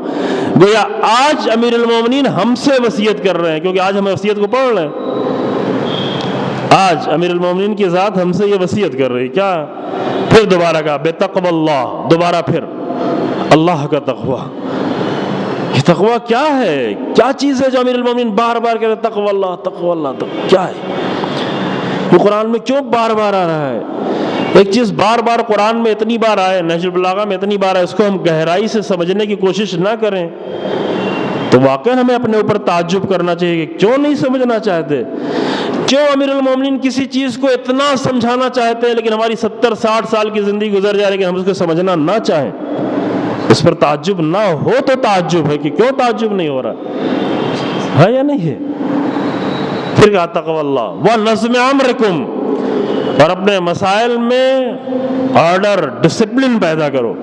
گویا آج امیر المومنین ہم سے وصیت کر رہے ہیں، کیونکہ آج ہم وصیت کو پڑھ رہے ہیں۔ آج امیر المومنین کی ذات ہم سے یہ وصیت کر رہی، کیا؟ پھر دوبارہ کہا بے تقوی اللہ، دوبارہ پھر اللہ کا تقوی۔ یہ تقوی کیا ہے؟ کیا چیز ہے جو امیر المومنین بار بار کہہ رہے تقوی اللہ تقوی اللہ، کیا ہے یہ؟ قرآن میں کیوں بار بار آ رہا ہے؟ ایک چیز بار بار قرآن میں اتنی بار آئے، نہج البلاغہ میں اتنی بار آئے، اس کو ہم گہرائی سے سمجھنے کی کوشش نہ کریں تو واقعا ہمیں اپنے اوپر تعجب کرنا چاہیے کہ کیوں نہیں سمجھنا چاہتے، کیوں امیر المومنین کسی چیز کو اتنا سمجھانا چاہتے ہیں لیکن ہماری 70-60 سال کی زندگی گزر جائے لیکن ہم اس کو سمجھنا نہ چاہیں۔ اس پر تعجب نہ ہو تو تعجب ہے کہ کیوں تعجب نہیں ہو رہا ہے یا نہیں ہے؟ پھر کہا تقوی اللہ وَنَظْمِ أَمْرِكُمْ، اور اپنے مسائل میں آرڈر، ڈسپلن پیدا کرو،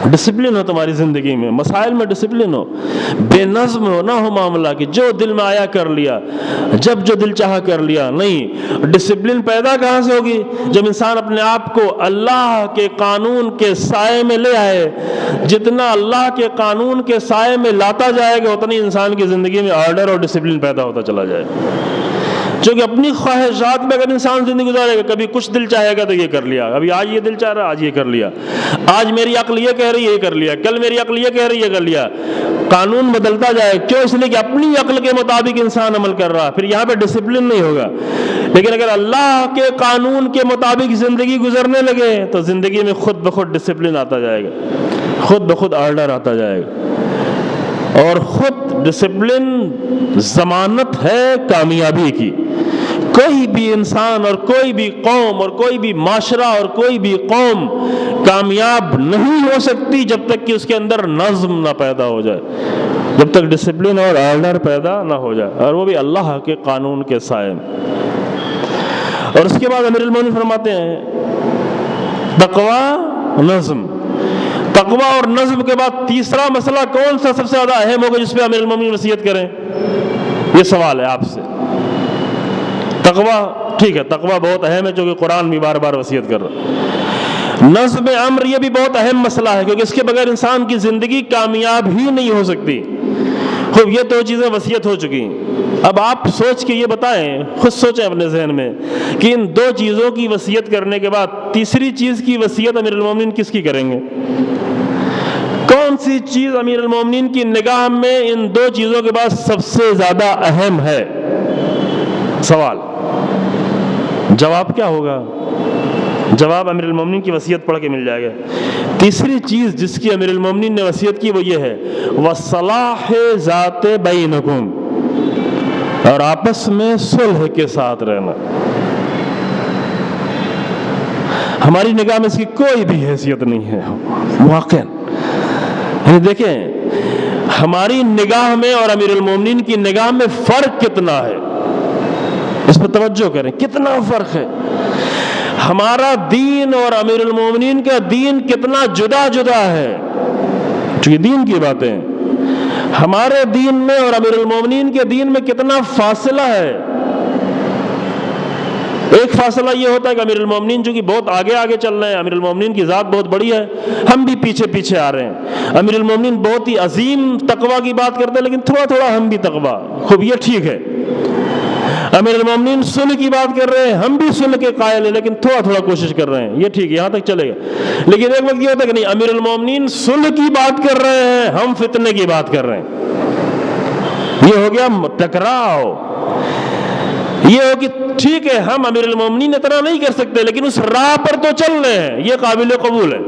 ڈسپلن ہو تمہاری زندگی میں، مسائل میں ڈسپلن ہو، بے نظم ہو نہ ہو معاملہ کہ جو دل میں آیا کر لیا، جب جو دل چاہا کر لیا، نہیں۔ ڈسپلن پیدا کہاں سے ہوگی؟ جب انسان اپنے آپ کو اللہ کے قانون کے سائے میں لے آئے۔ جتنا اللہ کے قانون کے سائے میں لاتا جائے گا اتنی انسان کی زندگی میں آرڈر اور ڈسپلن پیدا ہوتا چلا جائے گا۔ چونکہ اپنی خواہشات میں اگر انسان زندگی گزارے گا، کبھی کچھ دل چاہے گا تو یہ کر لیا، ابھی آج یہ دل چاہ رہا آج یہ کر لیا، آج میری عقل یہ کہہ رہی ہے یہ کر لیا، کل میری عقل یہ کہہ رہی ہے یہ کر لیا۔ قانون بدلتا جائے، کیوں؟ اس لیے کہ اپنی عقل کے مطابق انسان عمل کر رہا، پھر یہاں پہ ڈسپلن نہیں ہوگا۔ لیکن اگر اللہ کے قانون کے مطابق زندگی گزرنے لگے تو زندگی میں خود بخود ڈسپلن آتا جائے گا، خود بخود آرڈر آتا جائے گا، اور خود ڈسپلن ضمانت ہے کامیابی کی۔ کوئی بھی انسان اور کوئی بھی قوم اور کوئی بھی معاشرہ اور کوئی بھی قوم کامیاب نہیں ہو سکتی جب تک کہ اس کے اندر نظم نہ پیدا ہو جائے، جب تک ڈسپلن اور آرڈر پیدا نہ ہو جائے، اور وہ بھی اللہ کے قانون کے سائے میں۔ اور اس کے بعد امیر المومنین فرماتے ہیں تقوی، نظم۔ تقوی اور نظم کے بعد تیسرا مسئلہ کون سا سب سے زیادہ اہم ہوگا جس پہ امیر المومنین وصیت کریں؟ یہ سوال ہے آپ سے۔ تقوی ٹھیک ہے، تقوی بہت اہم ہے چونکہ قرآن بھی بار بار وصیت کر رہا ہے۔ نظم امر یہ بھی بہت اہم مسئلہ ہے کیونکہ اس کے بغیر انسان کی زندگی کامیاب ہی نہیں ہو سکتی۔ خوب، یہ دو چیزیں وصیت ہو چکی ہیں۔ اب آپ سوچ کے یہ بتائیں، خود سوچیں اپنے ذہن میں کہ ان دو چیزوں کی وصیت کرنے کے بعد تیسری چیز کی وصیت امیر المومنین کس کی کریں گے؟ کون سی چیز امیر المومنین کی نگاہ میں ان دو چیزوں کے بعد سب سے زیادہ اہم ہے؟ سوال، جواب کیا ہوگا؟ جواب امیر المومنین کی وصیت پڑھ کے مل جائے گا۔ تیسری چیز جس کی امیر المومنین نے وصیت کی وہ یہ ہے وَصَلَاحِ ذَاتِ بَيْنَكُمْ، اور آپس میں صلح کے ساتھ رہنا۔ ہماری نگاہ میں اس کی کوئی بھی حیثیت نہیں ہے واقعا۔ یعنی دیکھیں ہماری نگاہ میں اور امیر المومنین کی نگاہ میں فرق کتنا ہے، اس پر توجہ کریں، کتنا فرق ہے۔ ہمارا دین اور امیر المومنین کا دین کتنا جدا جدا ہے، چونکہ دین کی باتیں ہمارے دین میں اور امیر المومنین کے دین میں کتنا فاصلہ ہے۔ ایک فاصلہ یہ ہوتا ہے کہ امیر المومنین جو کہ بہت آگے آگے چل رہے ہیں، امیر المومنین کی ذات بہت بڑی ہے، ہم بھی پیچھے پیچھے آ رہے ہیں۔ امیر المومنین بہت ہی عظیم تقوی کی بات کرتے ہیں لیکن تھوڑا تھوڑا ہم بھی تقوی، خوب یہ ٹھیک ہے۔ امیر المومنین صلح کی بات کر رہے ہیں، ہم بھی صلح کے قائل ہیں لیکن تھوڑا تھوڑا کوشش کر رہے ہیں، یہ ٹھیک ہے، یہاں تک چلے گا۔ لیکن ایک وقت یہ ہوتا ہے کہ نہیں، امیر المومنین صلح کی بات کر رہے ہیں، ہم فتنے کی بات کر رہے ہیں، یہ ہو گیا ٹکراؤ۔ یہ ہو کہ ٹھیک ہے ہم امیر المومنین اتنا نہیں کر سکتے لیکن اس راہ پر تو چل رہے ہیں، یہ قابل قبول ہے۔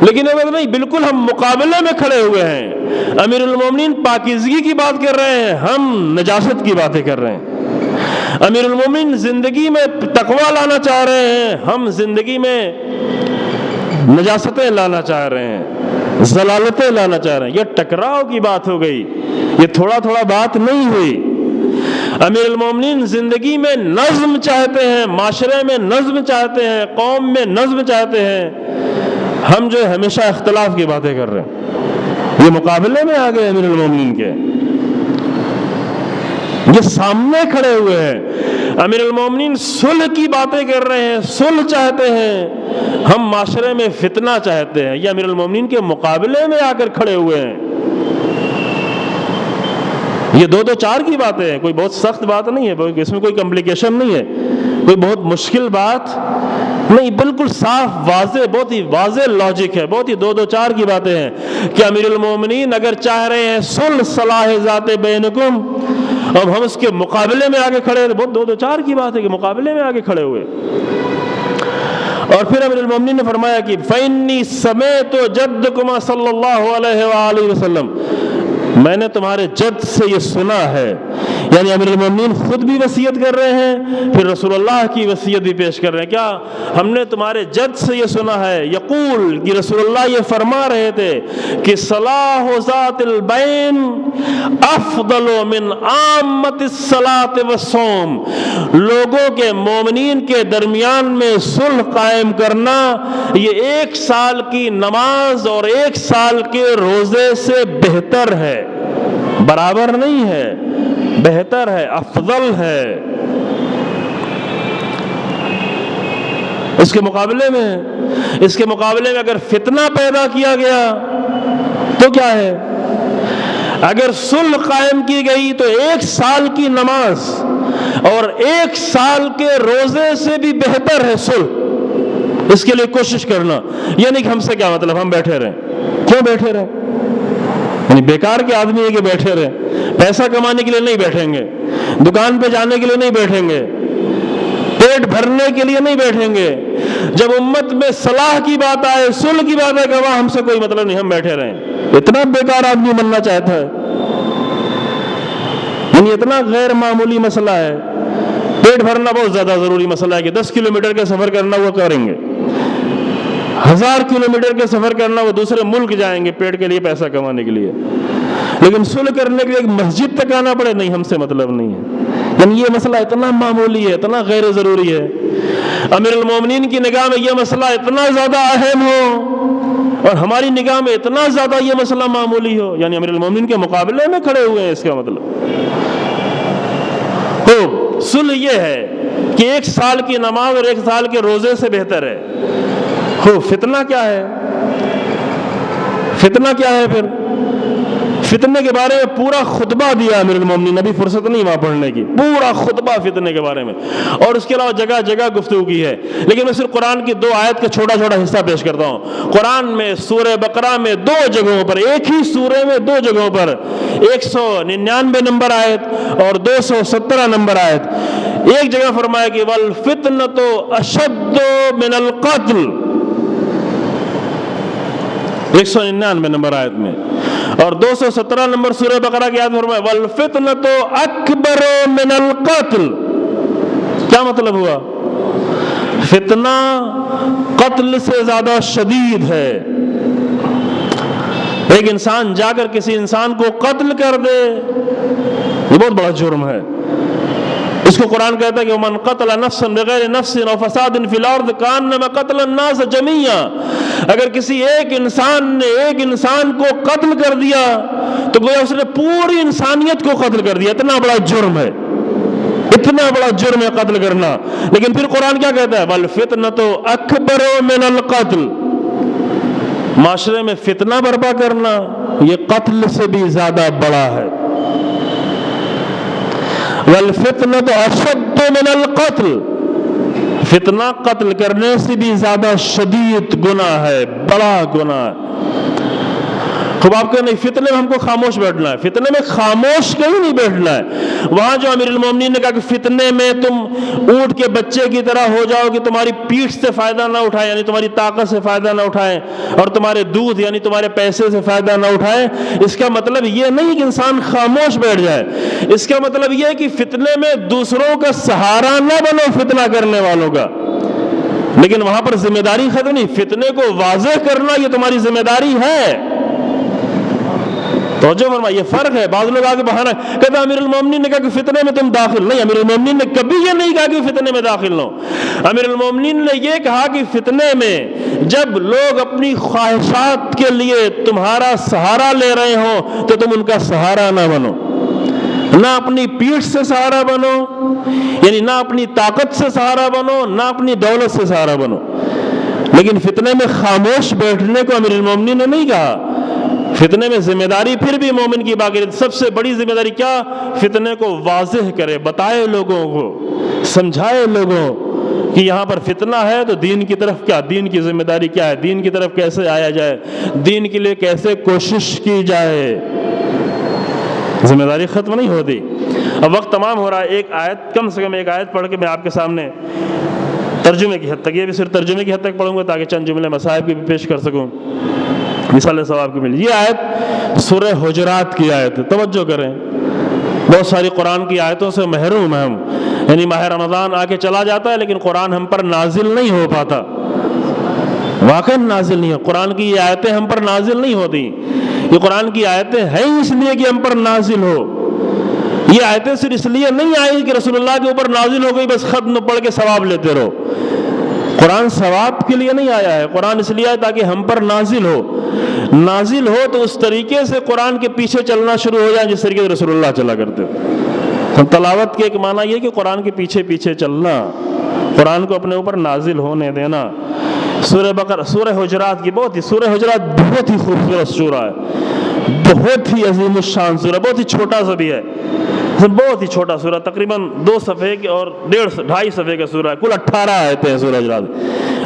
لیکن اگر نہیں، بالکل ہم مقابلے میں کھڑے ہوئے ہیں، امیر المومنین پاکیزگی کی بات کر رہے ہیں، ہم نجاست کی باتیں کر رہے ہیں۔ امیر المومنین زندگی میں تقوی لانا چاہ رہے ہیں، ہم زندگی میں نجاستیں لانا چاہ رہے ہیں، ضلالتیں لانا چاہ رہے ہیں۔ یہ ٹکراؤ کی بات ہو گئی، یہ تھوڑا تھوڑا بات نہیں ہوئی۔ امیر المومنین زندگی میں نظم چاہتے ہیں، معاشرے میں نظم چاہتے ہیں، قوم میں نظم چاہتے ہیں، ہم جو ہمیشہ اختلاف کی باتیں کر رہے ہیں۔ یہ مقابلے میں آ گئے امیر المومنین کے، یہ سامنے کھڑے ہوئے ہیں۔ امیر المومنین صلح کی باتیں کر رہے ہیں، صلح چاہتے ہیں، ہم معاشرے میں فتنہ چاہتے ہیں۔ یہ امیر المومنین کے مقابلے میں آ کر کھڑے ہوئے ہیں۔ یہ دو چار کی باتیں ہیں، کوئی بہت سخت بات نہیں ہے، اس میں کوئی کمپلیکیشن نہیں ہے، کوئی بہت مشکل بات نہیں، بالکل صاف واضح، بہت ہی واضح لاجک ہے، بہت ہی دو چار کی باتیں ہیں کہ امیر المومنین اگر چاہ رہے ہیں صلح صلاح ذات بینکم، اب ہم اس کے مقابلے میں آگے کھڑے ہیں۔ بہت دو چار کی بات ہے کہ مقابلے میں آگے کھڑے ہوئے۔ اور پھر امیر المومنین نے فرمایا کہ فَإِنِّي سَمِعْتُ جَدَّكُمَا صلی اللہ علیہ وآلہ وسلم، میں نے تمہارے جد سے یہ سنا ہے۔ یعنی امیر المومنین خود بھی وصیت کر رہے ہیں، پھر رسول اللہ کی وصیت بھی پیش کر رہے ہیں۔ کیا ہم نے تمہارے جد سے یہ سنا ہے، یقول کہ رسول اللہ یہ فرما رہے تھے کہ صلاح ذات البین افضل من عامت الصلاۃ والصوم، لوگوں کے مومنین کے درمیان میں صلح قائم کرنا یہ 1 سال کی نماز اور 1 سال کے روزے سے بہتر ہے، برابر نہیں ہے، بہتر ہے، افضل ہے۔ اس کے مقابلے میں اگر فتنہ پیدا کیا گیا تو کیا ہے؟ اگر صلح قائم کی گئی تو 1 سال کی نماز اور 1 سال کے روزے سے بھی بہتر ہے صلح۔ اس کے لیے کوشش کرنا، یعنی کہ ہم سے کیا مطلب ہم بیٹھے رہیں؟ کیوں بیٹھے رہیں؟ یعنی بیکار کے آدمی ہے کہ بیٹھے رہیں، پیسہ کمانے کے لیے نہیں بیٹھیں گے، دکان پہ جانے کے لیے نہیں بیٹھیں گے، پیٹ بھرنے کے لیے نہیں بیٹھیں گے۔ جب امت میں صلاح کی بات آئے، صلح کی بات ہے کہ وہاں ہم سے کوئی مطلب نہیں، ہم بیٹھے رہیں۔ اتنا بیکار آدمی بننا چاہتا ہے، یعنی اتنا غیر معمولی مسئلہ ہے۔ پیٹ بھرنا بہت زیادہ ضروری مسئلہ ہے کہ 10 کلومیٹر کا سفر کرنا وہ کریں گے، 1000 کلومیٹر کا سفر کرنا وہ دوسرے ملک جائیں گے پیٹ کے لیے، پیسہ کمانے کے لیے، لیکن صلح کرنے کے لیے ایک مسجد تک آنا پڑے، نہیں ہم سے مطلب نہیں ہے۔ یعنی یہ مسئلہ اتنا معمولی ہے، اتنا غیر ضروری ہے، امیر المومنین کی نگاہ میں یہ مسئلہ اتنا زیادہ اہم ہو اور ہماری نگاہ میں اتنا زیادہ یہ مسئلہ معمولی ہو، یعنی امیر المومنین کے مقابلے میں کھڑے ہوئے ہیں۔ اس کا مطلب تو صلح یہ ہے کہ 1 سال کی نماز اور 1 سال کے روزے سے بہتر ہے۔ فتنہ کیا ہے؟ فتنہ کیا ہے؟ پھر فتنے کے بارے میں پورا خطبہ دیا امیر المومنین، ابھی فرصت نہیں وہاں پڑھنے کی، پورا خطبہ فتنے کے بارے میں، اور اس کے علاوہ جگہ جگہ گفتگو کی ہے۔ لیکن میں صرف قرآن کی 2 آیت کا چھوٹا چھوٹا حصہ پیش کرتا ہوں۔ قرآن میں سورہ بقرہ میں 2 جگہوں پر، ایک ہی سورہ میں 2 جگہوں پر 199 نمبر آیت اور 217 نمبر آیت، ایک جگہ فرمایا کہ وَالْفِتْنَةُ أَشَدُّ مِنَ الْقَتْلِ، 199 نمبر آیت میں، اور 217 نمبر سورہ بقرہ کی آیت فرمایا وَالْفِتْنَةُ أَكْبَرُ مِنَ الْقَتْلِ۔ کیا مطلب ہوا؟ فتنہ قتل سے زیادہ شدید ہے۔ ایک انسان جا کر کسی انسان کو قتل کر دے، یہ بہت بڑا جرم ہے۔ اس کو قرآن کہتا ہے کہ وَمَنْ قَتَلَ نَفْسًا بِغَيْرِ نَفْسٍ أَوْ فَسَادٍ فِي الْأَرْضِ كَأَنَّمَا قَتَلَ النَّاسَ جَمِيعًا، اگر کسی ایک انسان نے ایک انسان کو قتل کر دیا تو گویا اس نے پوری انسانیت کو قتل کر دیا۔ اتنا بڑا جرم ہے، اتنا بڑا جرم ہے قتل کرنا۔ لیکن پھر قرآن کیا کہتا ہے وَالْفِتْنَةُ أَكْبَرُ مِنَ الْقَتْلِ، معاشرے میں فتنہ برپا کرنا یہ قتل سے بھی زیادہ بڑا ہے۔ والفتنۃ اشد من القتل، فتنہ قتل کرنے سے بھی زیادہ شدید گناہ ہے، بڑا گناہ ہے۔ خوب آپ کہتے ہیں فتنے میں ہم کو خاموش بیٹھنا ہے، فتنے میں خاموش کہیں نہیں بیٹھنا ہے۔ وہاں جو امیر المومنین نے کہا کہ فتنے میں تم اونٹ کے بچے کی طرح ہو جاؤ کہ تمہاری پیٹھ سے فائدہ نہ اٹھائیں، یعنی تمہاری طاقت سے فائدہ نہ اٹھائیں، اور تمہارے دودھ یعنی تمہارے پیسے سے فائدہ نہ اٹھائیں، اس کا مطلب یہ نہیں کہ انسان خاموش بیٹھ جائے، اس کا مطلب یہ ہے کہ فتنے میں دوسروں کا سہارا نہ بنو فتنہ کرنے والوں کا، لیکن وہاں پر ذمہ داری ختم نہیں، فتنے کو واضح کرنا یہ تمہاری ذمہ داری ہے۔ توجہ فرمائیے، یہ فرق ہے۔ بعض لوگ آگے بہانا کہتے امیر المومنین نے کہا کہ فتنے میں تم داخل نہیں، امیر المومنین نے کبھی یہ نہیں کہا کہ فتنے میں داخل نہ ہو۔ امیر المومنین نے یہ کہا کہ فتنے میں جب لوگ اپنی خواہشات کے لیے تمہارا سہارا لے رہے ہوں تو تم ان کا سہارا نہ بنو، نہ اپنی پیٹھ سے سہارا بنو، یعنی نہ اپنی طاقت سے سہارا بنو، نہ اپنی دولت سے سہارا بنو، لیکن فتنے میں خاموش بیٹھنے کو امیر المومنین نے نہیں کہا۔ فتنے میں ذمہ داری پھر بھی مومن کی باقی رہتی، سب سے بڑی ذمہ داری کیا؟ فتنے کو واضح کرے، بتائے لوگوں کو، سمجھائے لوگوں کہ یہاں پر فتنہ ہے تو دین کی طرف کیا، دین کی ذمہ داری کیا ہے، دین کی طرف کیسے آیا جائے، دین کے لیے کیسے کوشش کی جائے۔ ذمہ داری ختم نہیں ہوتی۔ اب وقت تمام ہو رہا ہے، ایک آیت، کم سے کم ایک آیت پڑھ کے میں آپ کے سامنے ترجمے کی حد تک، یہ بھی صرف ترجمے کی حد تک پڑھوں گا تاکہ چند جملے مصائب کی بھی پیش کر سکوں، مثال ثواب کی ملی۔ یہ آیت سورہ حجرات کی آیت ہے، توجہ کریں۔ بہت ساری قرآن کی آیتوں سے محروم ہیں ہم، یعنی ماہ رمضان آ کے چلا جاتا ہے لیکن قرآن ہم پر نازل نہیں ہو پاتا، واقعا نازل نہیں ہو، قرآن کی یہ آیتیں ہم پر نازل نہیں ہوتی۔ یہ قرآن کی آیتیں ہیں اس لیے کہ ہم پر نازل ہو، یہ آیتیں صرف اس لیے نہیں آئی کہ رسول اللہ کے اوپر نازل ہو گئی بس ختم پڑھ کے ثواب لیتے رہو۔ قرآن ثواب کے لیے نہیں آیا ہے، قرآن اس لیے آیا تاکہ ہم پر نازل ہو، نازل ہو تو اس طریقے سے قرآن کے پیچھے چلنا شروع ہو جائے جس طریقے سے رسول اللہ چلا کرتے تھے۔ تلاوت کے ایک معنی یہ کہ قرآن کے پیچھے پیچھے چلنا، قرآن کو اپنے اوپر نازل ہونے دینا۔ سورہ حجرات کی سورہ حجرات بہت ہی خوبصورت سورہ ہے، بہت ہی عظیم الشان سورہ، بہت ہی چھوٹا سا بھی ہے، بہت ہی چھوٹا سورہ، تقریباً 2 صفحے کے اور 2.5 صفحے کا سورہ ہے، کل 18 آیتیں ہیں سورہ حجرات،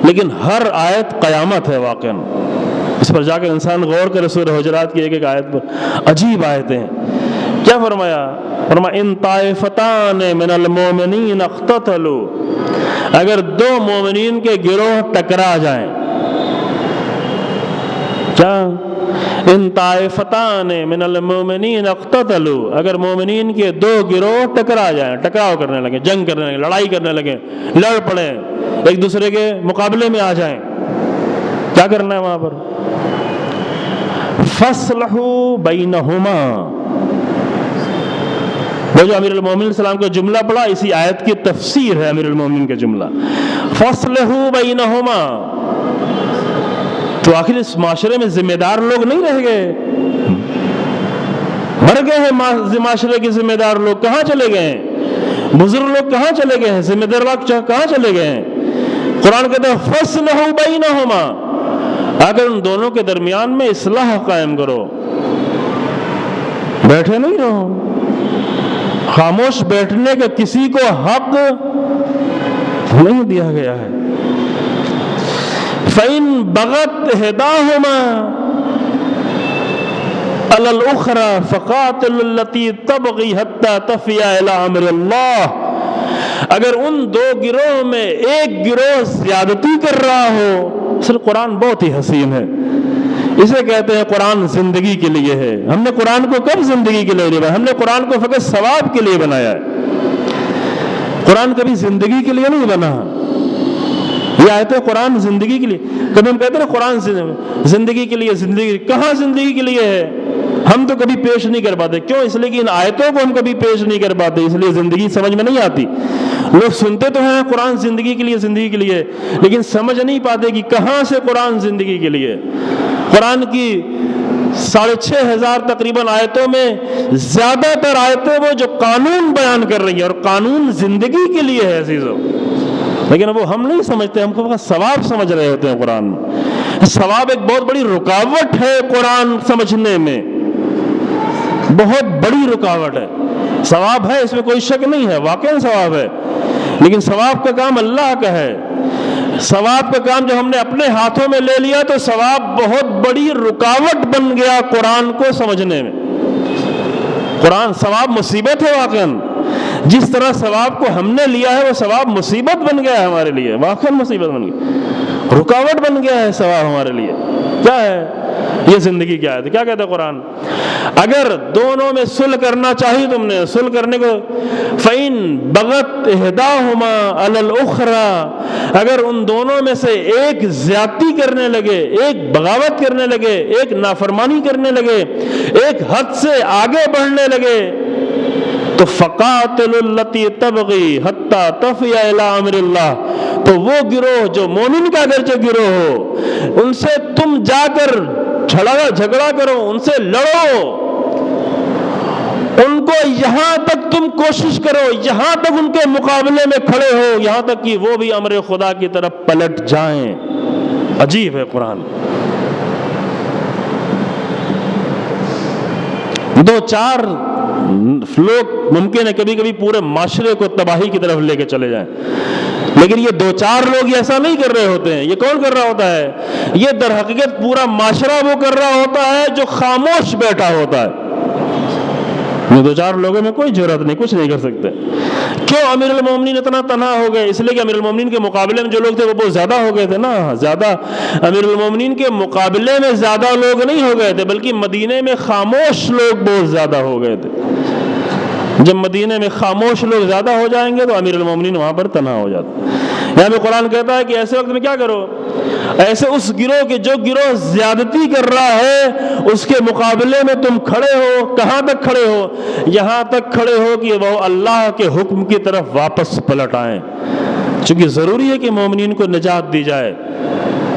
لیکن ہر آیت قیامت ہے واقعا۔ اس پر جا کے انسان غور کرے، سورہ حجرات کی ایک ایک آیت پر عجیب آیتیں ہیں۔ کیا فرمایا؟ فرمایا ان طائفتان من المؤمنین اقتتلوا، اگر 2 مومنین کے گروہ ٹکرا جائیں، کیا؟ ان طائفتان من المؤمنین اقتتلوا، اگر مومنین کے 2 گروہ ٹکرا جائیں، ٹکراؤ کرنے لگے، جنگ کرنے لگے، لڑائی کرنے لگے، لڑ پڑے، ایک دوسرے کے مقابلے میں آ جائیں، کیا کرنا ہے وہاں پر؟ فَاصْلِحُوا بَيْنَهُمَا، وہ جو امیر المومنین علیہ السلام کا جملہ پڑھا اسی آیت کی تفسیر ہے امیر المومنین کا جملہ، فَاصْلِحُوا بَيْنَهُمَا۔ تو آخر اس معاشرے میں ذمہ دار لوگ نہیں رہ گئے، مر گئے ہیں معاشرے کے ذمہ دار لوگ، کہاں چلے گئے ہیں؟ بزرگ لوگ کہاں چلے گئے ہیں؟ ذمہ دار لوگ کہاں چلے گئے ہیں؟ قرآن کہتا ہے فَاصْلِحُوا بَيْنَهُمَا، اگر ان دونوں کے درمیان میں اصلاح قائم کرو، بیٹھے نہیں رہو۔ خاموش بیٹھنے کا کسی کو حق نہیں دیا گیا ہے۔ فَإِن بَغَتْ إِحْدَاهُمَا عَلَى الْأُخْرَى فَقَاتِلُوا الَّتِي تَبْغِي حَتَّى تَفِيَ إِلَىٰ أَمْرِ اللَّهِ، اگر ان 2 گروہ میں ایک گروہ زیادتی کر رہا ہو، صرف قرآن بہت ہی حسین ہے، اسے کہتے ہیں قرآن زندگی کے لیے ہے۔ ہم نے قرآن کو کب زندگی کے لیے بنایا؟ ہم نے قرآن کو فقط ثواب کے لیے بنایا ہے، قرآن کبھی زندگی کے لیے نہیں بنا۔ یہ آیت ہے قرآن زندگی کے لیے، کبھی ہم کہتے ہیں قرآن زندگی کے لیے، زندگی کہاں زندگی کے لیے ہے؟ ہم تو کبھی پیش نہیں کر پاتے، کیوں؟ اس لیے کہ ان آیتوں کو ہم کبھی پیش نہیں کر پاتے، اس لیے زندگی سمجھ میں نہیں آتی۔ لوگ سنتے تو ہیں قرآن زندگی کے لیے، زندگی کے لیے، لیکن سمجھ نہیں پاتے کہ کہاں سے قرآن زندگی کے لیے۔ قرآن کی 6,500 تقریباً آیتوں میں زیادہ تر آیتیں وہ جو قانون بیان کر رہی ہیں، اور قانون زندگی کے لیے ہے عزیزو، لیکن وہ ہم نہیں سمجھتے، ہم کو ثواب سمجھ رہے ہوتے ہیں۔ قرآن ثواب ایک بہت بڑی رکاوٹ ہے قرآن سمجھنے میں، بہت بڑی رکاوٹ ہے۔ ثواب ہے، اس میں کوئی شک نہیں ہے، واقعاً ثواب ہے، لیکن ثواب کا کام اللہ کا ہے۔ ثواب کا کام جو ہم نے اپنے ہاتھوں میں لے لیا تو ثواب بہت بڑی رکاوٹ بن گیا قرآن کو سمجھنے میں۔ قرآن ثواب مصیبت ہے واقعاً، جس طرح ثواب کو ہم نے لیا ہے وہ ثواب مصیبت بن گیا ہے ہمارے لیے، واقعاً مصیبت بن گئی، رکاوٹ بن گیا ہے ثواب ہمارے لیے۔ کیا ہے یہ زندگی؟ کیا ہے؟ کیا کہتا ہے قرآن؟ اگر دونوں میں صلح کرنا چاہیے تم نے، صلح کرنے کو فَإِن بَغَتْ إِحْدَاهُمَا عَلَى الْأُخْرَى، اگر ان دونوں میں سے ایک زیادتی کرنے لگے، ایک بغاوت کرنے لگے، ایک نافرمانی کرنے لگے، ایک حد سے آگے بڑھنے لگے، تو فَقَاتِلُوا الَّتِي تَبْغِي حَتَّى تَفِيَ إِلَىٰ أَمْرِ اللَّهِ، تو وہ گروہ جو مومن کا اگرچہ گروہ ہو، ان سے تم جا کر جھگڑا کرو، ان سے لڑو، ان کو یہاں تک تم کوشش کرو، یہاں تک ان کے مقابلے میں کھڑے ہو، یہاں تک کہ وہ بھی امر خدا کی طرف پلٹ جائیں۔ عجیب ہے قرآن۔ دو چار لوگ ممکن ہے کبھی کبھی پورے معاشرے کو تباہی کی طرف لے کے چلے جائیں، لیکن یہ دو چار لوگ ایسا نہیں کر رہے ہوتے ہیں۔ یہ کون کر رہا ہوتا ہے؟ یہ در حقیقت پورا معاشرہ وہ کر رہا ہوتا ہے جو خاموش بیٹھا ہوتا ہے۔ یہ دو چار لوگوں میں کوئی جرأت نہیں، کچھ نہیں کر سکتے۔ کیوں امیر المومنین اتنا تنہا ہو گئے؟ اس لیے کہ امیر المومنین کے مقابلے میں جو لوگ تھے وہ بہت زیادہ ہو گئے تھے نا، زیادہ امیر المومنین کے مقابلے میں زیادہ لوگ نہیں ہو گئے تھے، بلکہ مدینے میں خاموش لوگ بہت زیادہ ہو گئے تھے۔ جب مدینے میں خاموش لوگ زیادہ ہو جائیں گے تو امیر المومنین وہاں پر تنہا ہو جاتے ہیں۔ یہاں میں قرآن کہتا ہے کہ ایسے وقت میں کیا کرو؟ ایسے اس گروہ کے جو گروہ زیادتی کر رہا ہے اس کے مقابلے میں تم کھڑے ہو۔ کہاں تک کھڑے ہو؟ یہاں تک کھڑے ہو کہ وہ اللہ کے حکم کی طرف واپس پلٹ آئیں، چونکہ ضروری ہے کہ مومنین کو نجات دی جائے،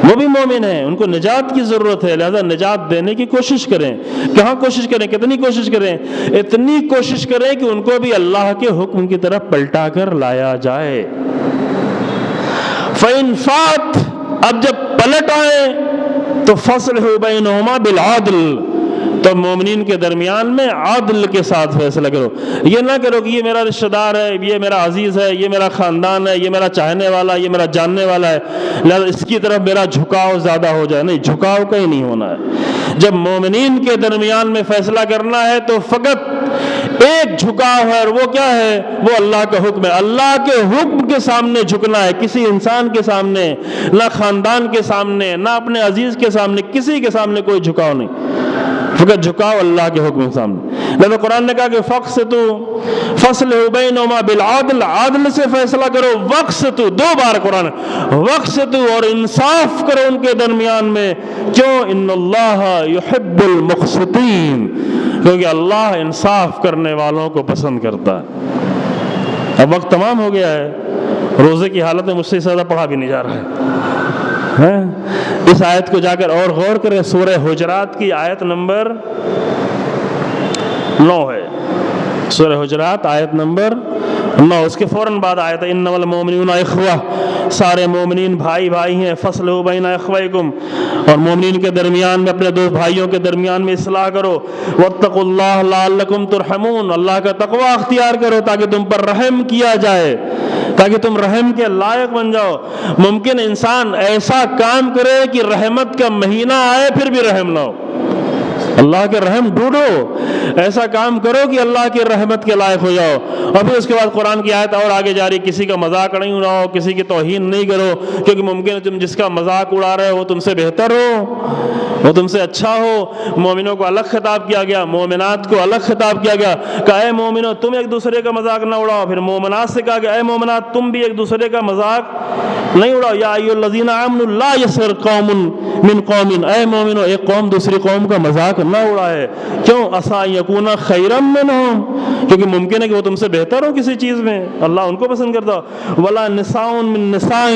وہ بھی مومن ہیں، ان کو نجات کی ضرورت ہے، لہذا نجات دینے کی کوشش کریں۔ کہاں کوشش کریں؟ کتنی کوشش کریں؟ اتنی کوشش کریں کہ ان کو بھی اللہ کے حکم کی طرف پلٹا کر لایا جائے۔ فَإِن فَاتَ، اب جب پلٹ آئے تو فَصْلِحُوا بَيْنَهُمَا بِالْعَدْلِ، تو مومنین کے درمیان میں عدل کے ساتھ فیصلہ کرو۔ یہ نہ کرو کہ یہ میرا رشتہ دار ہے، یہ میرا عزیز ہے، یہ میرا خاندان ہے، یہ میرا چاہنے والا، یہ میرا جاننے والا ہے، لہذا اس کی طرف میرا جھکاؤ زیادہ ہو جائے۔ نہیں، جھکاؤ کہیں نہیں ہونا ہے۔ جب مومنین کے درمیان میں فیصلہ کرنا ہے تو فقط ایک جھکاؤ ہے، اور وہ کیا ہے؟ وہ اللہ کا حکم ہے۔ اللہ کے حکم کے سامنے جھکنا ہے، کسی انسان کے سامنے، نہ خاندان کے سامنے، نہ اپنے عزیز کے سامنے، کسی کے سامنے کوئی جھکاؤ نہیں، فقط جھکاؤ اللہ کے حکم کے سامنے۔ لہذا قرآن نے کہا کہ فَصْلِحُوا بَيْنَهُمَا بِالْعَدْلِ، عدل سے فیصلہ کرو۔ وَاقْسِطُوا، دو بار قرآن وَاقْسِطُوا، اور انصاف کرو ان کے درمیان میں۔ کیوں؟ اِنَّ اللَّهَ يُحِبُّ الْمُقْسِطِينَ، کیونکہ اللہ انصاف کرنے والوں کو پسند کرتا ہے۔ اب وقت تمام ہو گیا ہے، روزے کی حالت میں مجھ سے زیادہ پڑھا بھی نہیں جا رہا ہے۔ اس آیت کو جا کر اور غور کریں، سورہ حجرات کی آیت نمبر 9 ہے، سورہ حجرات آیت نمبر 9، اس کے فوراً بعد آیت ہے انما المؤمنون اخوہ، سارے مومنین بھائی بھائی ہیں۔ فصلوا بین اخویکم، اور مومنین کے درمیان میں، اپنے دو بھائیوں کے درمیان میں اصلاح کرو۔ واتقوا اللہ لعلکم ترحمون، اللہ کا تقوی اختیار کرو تاکہ تم پر رحم کیا جائے، تاکہ تم رحم کے لائق بن جاؤ۔ ممکن انسان ایسا کام کرے کہ رحمت کا مہینہ آئے پھر بھی رحم نہ ہو، اللہ کے رحم ڈھونڈو، ایسا کام کرو کہ اللہ کی رحمت کے لائق ہو جاؤ۔ اور پھر اس کے بعد قرآن کی آیت اور آگے جاری، کسی کا مذاق نہیں اڑاؤ، کسی کی توہین نہیں کرو، کیونکہ ممکن ہے تم جس کا مذاق اڑا رہے ہو تم سے بہتر ہو، وہ تم سے اچھا ہو۔ مومنوں کو الگ خطاب کیا گیا، مومنات کو الگ خطاب کیا گیا، کہ اے مومنو تم ایک دوسرے کا مذاق نہ اڑاؤ۔ پھر مومنات سے کہا کہ اے مومنات تم بھی ایک دوسرے کا مذاق نہیں اڑاؤ۔ یا ایھا الذین آمنوا لا یسخر قوم من قوم، اے مومنو ایک قوم دوسری قوم کا مذاق نہ اڑائے۔ کیوں؟ عسیٰ ان یکون خیرا منہم، کیونکہ ممکن ہے کہ وہ تم سے بہتر ہو کسی چیز میں، اللہ ان کو پسند کرتا ہو۔ ولا نساء من نساء،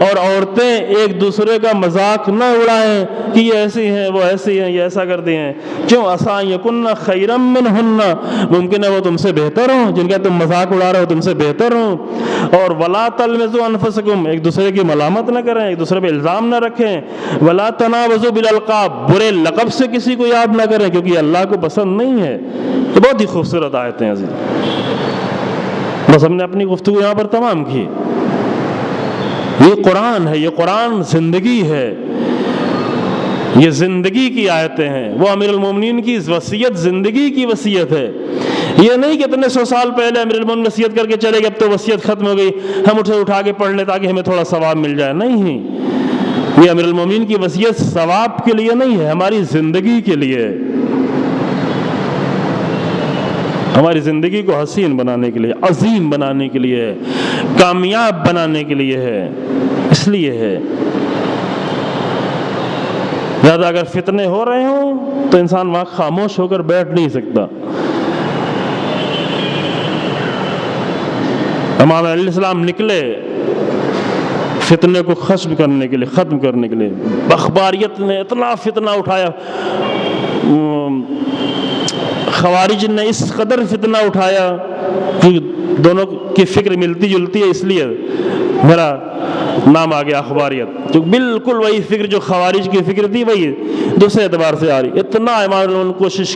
اور عورتیں ایک دوسرے کا مذاق نہ اڑائیں کہ یہ ایسی ایسی ہیں، وہ ایسی ہیں، یہ ایسا کرتی ہیں، کیوں عسیٰ یکن خیرا منہن، ممکن ہے وہ تم سے بہتر ہوں، جن کا تم مذاق اڑا رہے ہو تم سے بہتر ہوں۔ اور ولا تلمزوا انفسکم، ایک دوسرے کی ملامت نہ کریں، ایک دوسرے پہ الزام نہ رکھیں۔ ولا تنابزوا بالالقاب، برے لقب سے کسی کو یاد نہ کریں، کیونکہ یہ اللہ کو پسند نہیں ہے۔ یہ بہت ہی خوبصورت آیتیں ہیں عزیز۔ بس ہم نے اپنی گفتگو یہاں پر تمام کی۔ یہ قرآن ہے، یہ قرآن زندگی ہے، یہ زندگی کی آیتیں ہیں۔ وہ امیر المومنین کی وصیت زندگی کی وصیت ہے۔ یہ نہیں کہ اتنے 100 سال پہلے امیر المومنین وصیت کر کے چلے گئے، اب تو وصیت ختم ہو گئی، ہم اسے اٹھا کے پڑھ لیں تاکہ ہمیں تھوڑا ثواب مل جائے۔ نہیں، یہ امیر المومنین کی وصیت ثواب کے لیے نہیں ہے، ہماری زندگی کے لیے، ہماری زندگی کو حسین بنانے کے لیے، عظیم بنانے کے لیے، کامیاب بنانے کے لیے ہے، اس لیے ہے۔ زیادہ اگر فتنے ہو رہے ہوں تو انسان وہاں خاموش ہو کر بیٹھ نہیں سکتا۔ امام علیہ السلام نکلے فتنے کو ختم کرنے کے لیے، اخباریت نے اتنا فتنہ اٹھایا، خوارج نے اس قدر فتنہ اٹھایا کہ دونوں کی فکر ملتی جلتی ہے، اس لیے میرا نام آ گیا اخباریت، جو بالکل وہی فکر جو خوارج کی فکر تھی وہی دوسرے اعتبار سے آ رہی۔ اتنا امام نے کوشش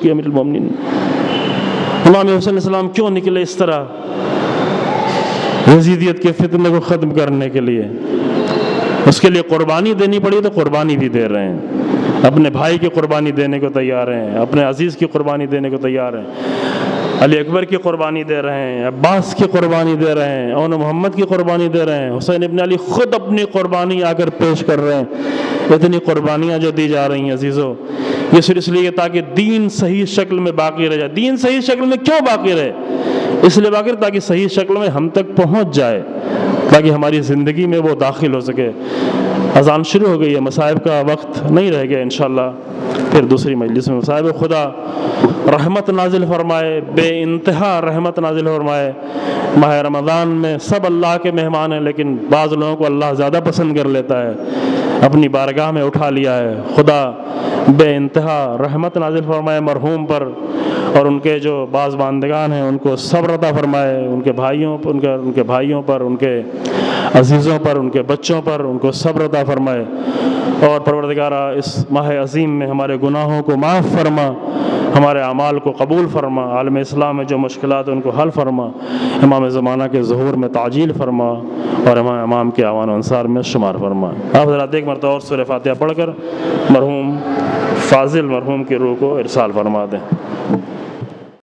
کی امیر المومنین۔ امام حسین علیہ السلام کیوں نکلے اس طرح یزیدیت کے فتنے کو ختم کرنے کے لیے؟ اس کے لیے قربانی دینی پڑی تو قربانی بھی دے رہے ہیں، اپنے بھائی کی قربانی دینے کو تیار ہیں، اپنے عزیز کی قربانی دینے کو تیار ہیں، علی اکبر کی قربانی دے رہے ہیں، عباس کی قربانی دے رہے ہیں، اون محمد کی قربانی دے رہے ہیں، حسین ابن علی خود اپنی قربانی آ کر پیش کر رہے ہیں۔ اتنی قربانیاں جو دی جا رہی ہیں عزیزو، یہ صرف اس لیے تاکہ دین صحیح شکل میں باقی رہ جائے۔ دین صحیح شکل میں کیوں باقی رہے؟ اس لیے باقی تاکہ صحیح شکل میں ہم تک پہنچ جائے، تاکہ ہماری زندگی میں وہ داخل ہو سکے۔ اذان شروع ہو گئی ہے، مصائب کا وقت نہیں رہ گیا، انشاءاللہ پھر دوسری مجلس میں مصائب خدا رحمت نازل فرمائے، بے انتہا رحمت نازل فرمائے۔ ماہ رمضان میں سب اللہ کے مہمان ہیں، لیکن بعض لوگوں کو اللہ زیادہ پسند کر لیتا ہے، اپنی بارگاہ میں اٹھا لیا ہے۔ خدا بے انتہا رحمت نازل فرمائے مرحوم پر، اور ان کے جو بعض بندگان ہیں ان کو صبر عطا فرمائے، ان کے بھائیوں پر، ان کے عزیزوں پر، ان کے بچوں پر ان کو صبر عطا فرمائے۔ اور پروردگارہ اس ماہ عظیم میں ہمارے گناہوں کو معاف فرما، ہمارے اعمال کو قبول فرما، عالم اسلام میں جو مشکلات ہیں ان کو حل فرما، امام زمانہ کے ظہور میں تعجیل فرما، اور امام کے اعوان و انصار میں شمار فرما۔ آپ حضرات ایک مرتبہ اور سورہ فاتحہ پڑھ کر مرحوم فاضل مرحوم کی روح کو ارسال فرما دیں۔